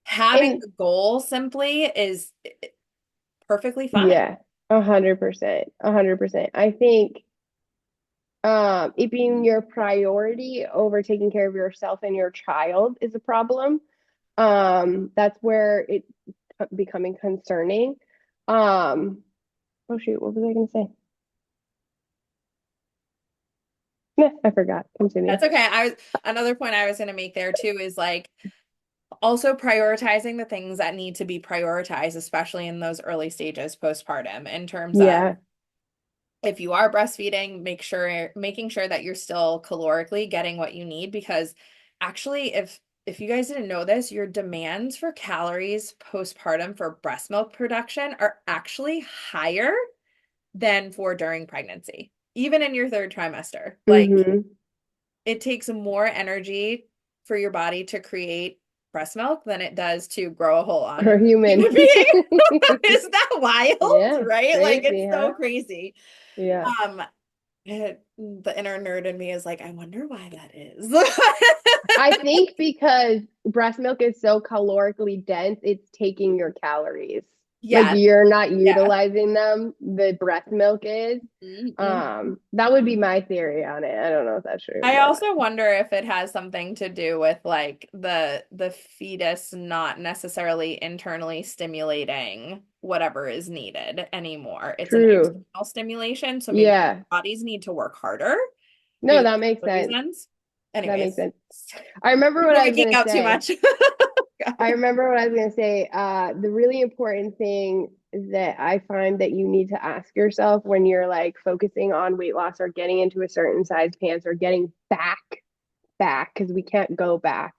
Having And the goal simply is perfectly fine. yeah, 100%. 100%. I think it being your priority over taking care of yourself and your child is a problem. That's where it becoming concerning. Oh shoot, what was I gonna say? Nah, I forgot. Continue. That's okay. Another point I was going to make there too is like also prioritizing the things that need to be prioritized, especially in those early stages postpartum, in terms of Yeah. if you are breastfeeding, making sure that you're still calorically getting what you need because actually if you guys didn't know this, your demands for calories postpartum for breast milk production are actually higher than for during pregnancy, even in your third trimester. Like Mm-hmm. it takes more energy for your body to create breast milk than it does to grow a whole on Or human. human being. Is that wild, Yeah. right? Like Crazy, it's so huh? crazy. Yeah. Um, the inner nerd in me is like, I wonder why that is. I think because breast milk is so calorically dense, it's taking your calories. Like Yes, you're not yes. utilizing them, the breast milk is. Mm-hmm. That would be my theory on it. I don't know if that's true, I but also wonder if it has something to do with like the fetus not necessarily internally stimulating whatever is needed anymore. It's an true. external stimulation, so maybe Yeah. bodies need to work harder No, because that of makes the sense. reasons. That makes Anyways, sense. I remember what we're I was geeking gonna out too say. much. I remember what I was going to say. The really important thing that I find that you need to ask yourself when you're like focusing on weight loss or getting into a certain size pants or getting back, because we can't go back.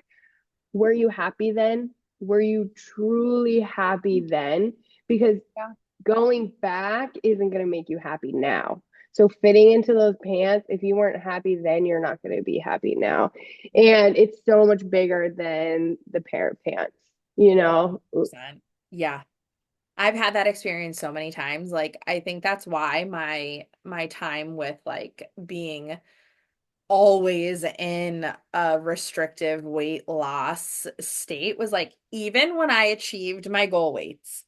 Were you happy then? Were you truly happy then? Because Yeah. going back isn't going to make you happy now. So fitting into those pants, if you weren't happy then, you're not going to be happy now. And it's so much bigger than the pair of pants, you know? 100%. Yeah. I've had that experience so many times. Like I think that's why my time with like being always in a restrictive weight loss state was like even when I achieved my goal weights,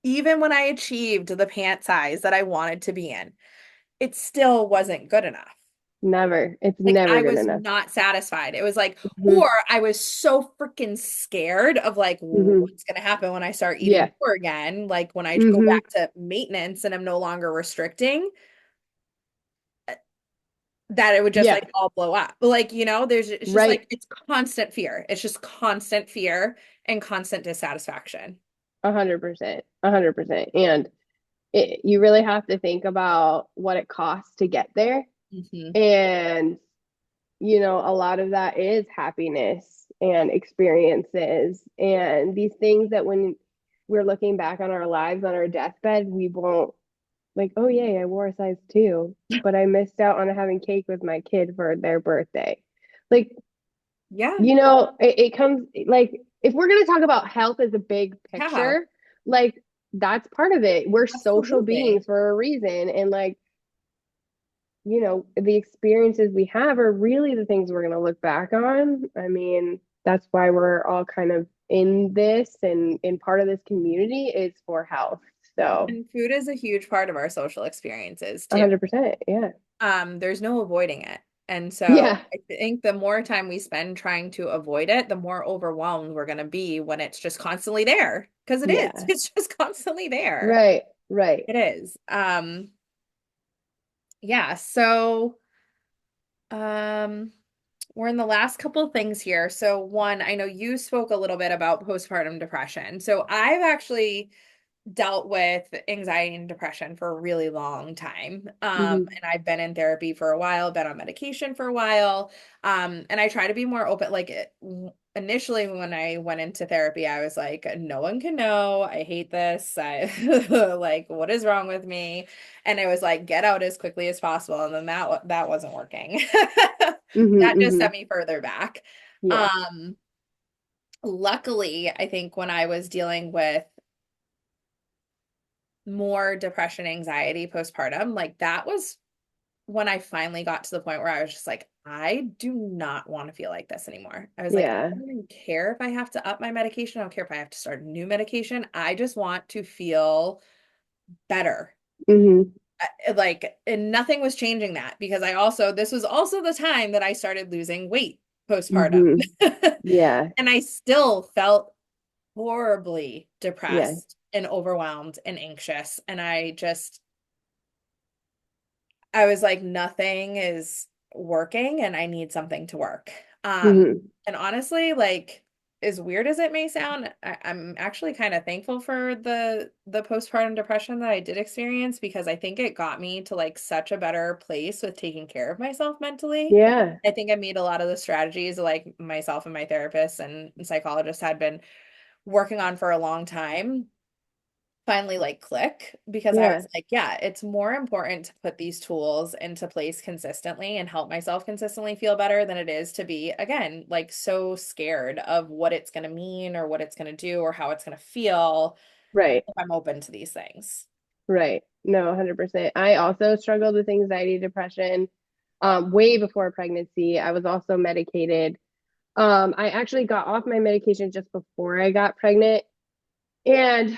even when I achieved the pant size that I wanted to be in, it still wasn't good enough. Never. It's Like never I good was enough. not satisfied. It was like, Hmm. or I was so freaking scared of like Hmm. what's gonna happen when I start eating Yeah. more again, like when I go Hmm. back to maintenance and I'm no longer restricting, that it would just Yeah. like all blow up. But like, it's just like Right. it's constant fear. It's just constant fear and constant dissatisfaction. 100%. 100%. And you really have to think about what it costs to get there. Hmm. And a lot of that is happiness and experiences and these things that when we're looking back on our lives on our deathbed, we won't like, oh, yay, I wore a size two, but I missed out on having cake with my kid for their birthday. Like, Yeah, it comes like, if we're going to talk about health as a big yeah, picture, like, that's part of it. We're social absolutely. beings for a reason. And like, the experiences we have are really the things we're going to look back on. I mean, that's why we're all kind of in this and in part of this community is for health. So, And food is a huge part of our social experiences too. 100%. Yeah. There's no avoiding it. And so Yeah. I think the more time we spend trying to avoid it, the more overwhelmed we're going to be when it's just constantly there. Because it is. Yeah. It's just constantly there. Right. Right. It is. Yeah. So, um, we're in the last couple things here. So, one, I know you spoke a little bit about postpartum depression. So, I've actually dealt with anxiety and depression for a really long time. Hmm. And I've been in therapy for a while, been on medication for a while. And I try to be more open. Like initially when I went into therapy, I was like, no one can know. I hate this. I like, what is wrong with me? And it was like, get out as quickly as possible. And then that wasn't working. That just Hmm. set me further back. Yeah. Um, Luckily, I think when I was dealing with more depression, anxiety postpartum, like that was when I finally got to the point where I was just like, I do not want to feel like this anymore. I was like, I Yeah. don't even care if I have to up my medication. I don't care if I have to start new medication. I just want to feel better. Hmm. Like, and nothing was changing that because this was also the time that I started losing weight postpartum. Hmm. Yeah. And I still felt horribly Yeah. depressed and overwhelmed and anxious. And I was like, nothing is working and I need something to work. Hmm. And honestly, like as weird as it may sound, I'm actually kind of thankful for the postpartum depression that I did experience because I think it got me to like such a better place with taking care of myself mentally. Yeah. I think I made a lot of the strategies like myself and my therapist and psychologist had been working on for a long time finally like click because I Yeah. was like, yeah, it's more important to put these tools into place consistently and help myself consistently feel better than it is to be, again, like so scared of what it's going to mean or what it's going to do or how it's going to feel Right. if I'm open to these things. Right. No, 100%. I also struggled with anxiety, depression, way before pregnancy. I was also medicated. I actually got off my medication just before I got pregnant. And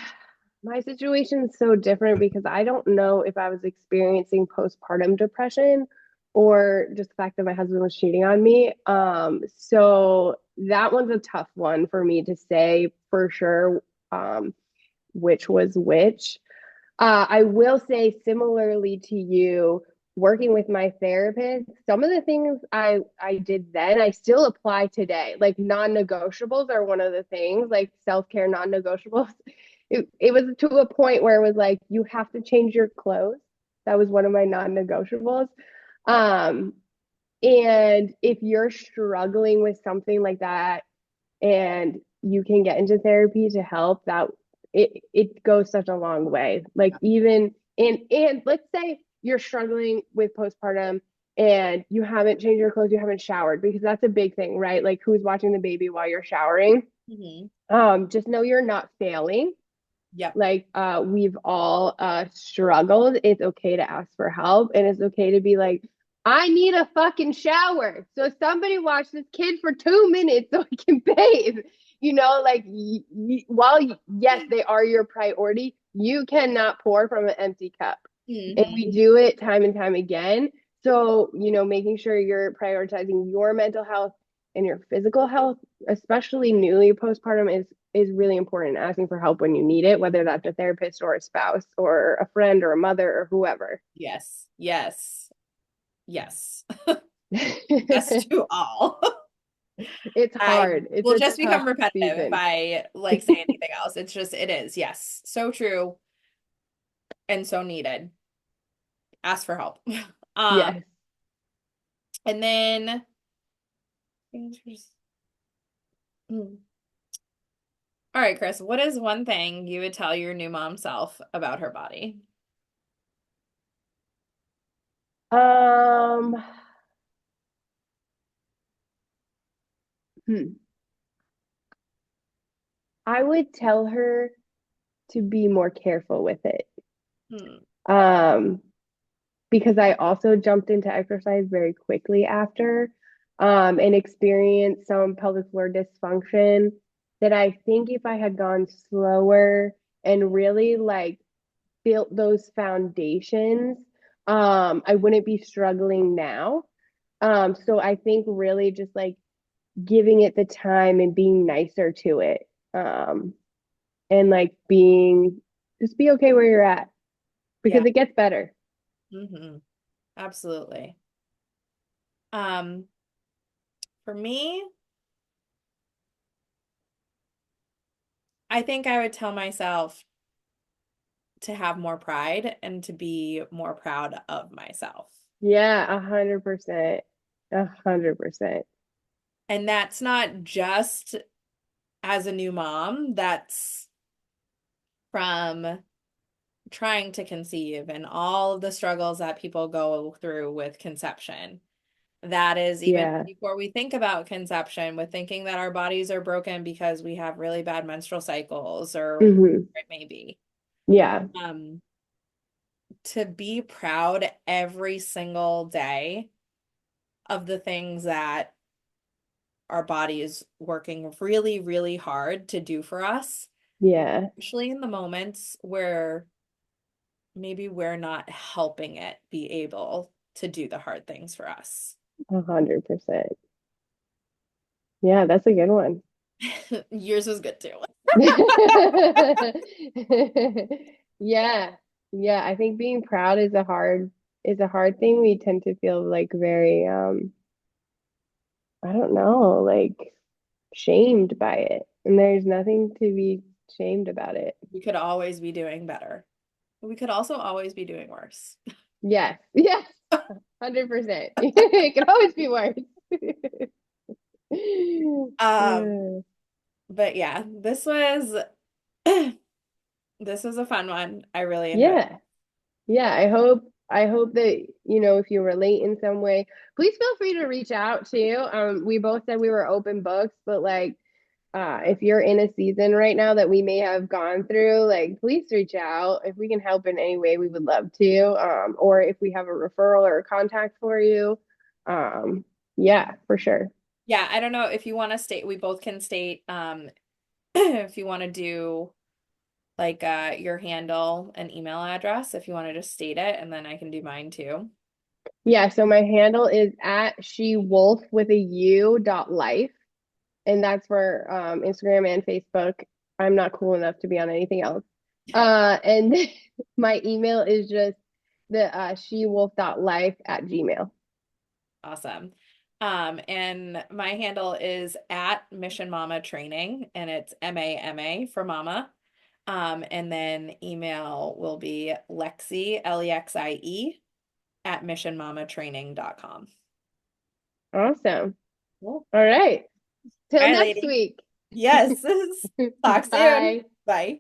my situation is so different because I don't know if I was experiencing postpartum depression or just the fact that my husband was cheating on me. So that one's a tough one for me to say for sure, which was which. I will say, similarly to you, working with my therapist, some of the things I did then, I still apply today. Like non-negotiables are one of the things, like self-care non-negotiables. It was to a point where it was like you have to change your clothes. That was one of my non-negotiables. Um, and if you're struggling with something like that and you can get into therapy to help, that it goes such a long way. Like even and let's say you're struggling with postpartum and you haven't changed your clothes, you haven't showered, because that's a big thing, right? Like who's watching the baby while you're showering? Mhm. Just know you're not failing. Yep. Like we've all struggled. It's okay to ask for help, and it's okay to be like, I need a fucking shower, so somebody watch this kid for 2 minutes so I can bathe. Like while yes, they are your priority, you cannot pour from an empty cup. And we Hmm. do it time and time again. So, making sure you're prioritizing your mental health and your physical health, especially newly postpartum, is really important. Asking for help when you need it, whether that's a therapist or a spouse or a friend or a mother or whoever. Yes. Yes. Yes. Yes It's to all. I hard. It's will a just tough become repetitive if season. I like say anything else. It is. Yes. So true and so needed. Ask for help. Um, Yes. and then all right, Krys, what is one thing you would tell your new mom self about her body? Um, hmm. I would tell her to be more careful with it. Hmm. Um, because I also jumped into exercise very quickly after, and experienced some pelvic floor dysfunction that I think if I had gone slower and really like built those foundations, I wouldn't be struggling now. So I think really just like giving it the time and being nicer to it, and like just be okay where you're at Yeah. because it gets better. Hmm. Absolutely. Um, for me, I think I would tell myself to have more pride and to be more proud of myself. Yeah, 100%. 100%. And that's not just as a new mom, that's from trying to conceive and all of the struggles that people go through with conception. That is even Yeah. before we think about conception, with thinking that our bodies are broken because we have really bad menstrual cycles or whatever Hmm. it may be. Yeah. Um, to be proud every single day of the things that our body is working really, really hard to do for us, Yeah. especially in the moments where maybe we're not helping it be able to do the hard things for us. 100%. Yeah, that's a good one. Yours was good too. Yeah. Yeah, I think being proud is a hard thing. We tend to feel like very I don't know, like shamed by it. And there's nothing to be shamed about it. We could always be doing better. We could also always be doing worse. Yes. Yes. 100%. It could always be worse. Um, but yeah, this was a fun one. I really enjoyed it. Yeah. Yeah, I hope that, if you relate in some way, please feel free to reach out too. We both said we were open books, but like if you're in a season right now that we may have gone through, like please reach out. If we can help in any way, we would love to. Or if we have a referral or a contact for you. Um, yeah, for sure. Yeah, I don't know if you want to state, we both can state if you want to do like your handle and email address, if you want to just state it, and then I can do mine too. Yeah, so my handle is at shewolf with a U dot life. And that's for Instagram and Facebook. I'm not cool enough to be on anything else. And my email is just the shewolf.life at Gmail. Awesome. And my handle is at Mission Mama Training, and it's MAMA for mama. And then email will be Lexie, Lexie, at missionmamatraining.com. Awesome. Cool. All right. Till Bye, next lady. week. Yes. Talk soon. Bye. Bye.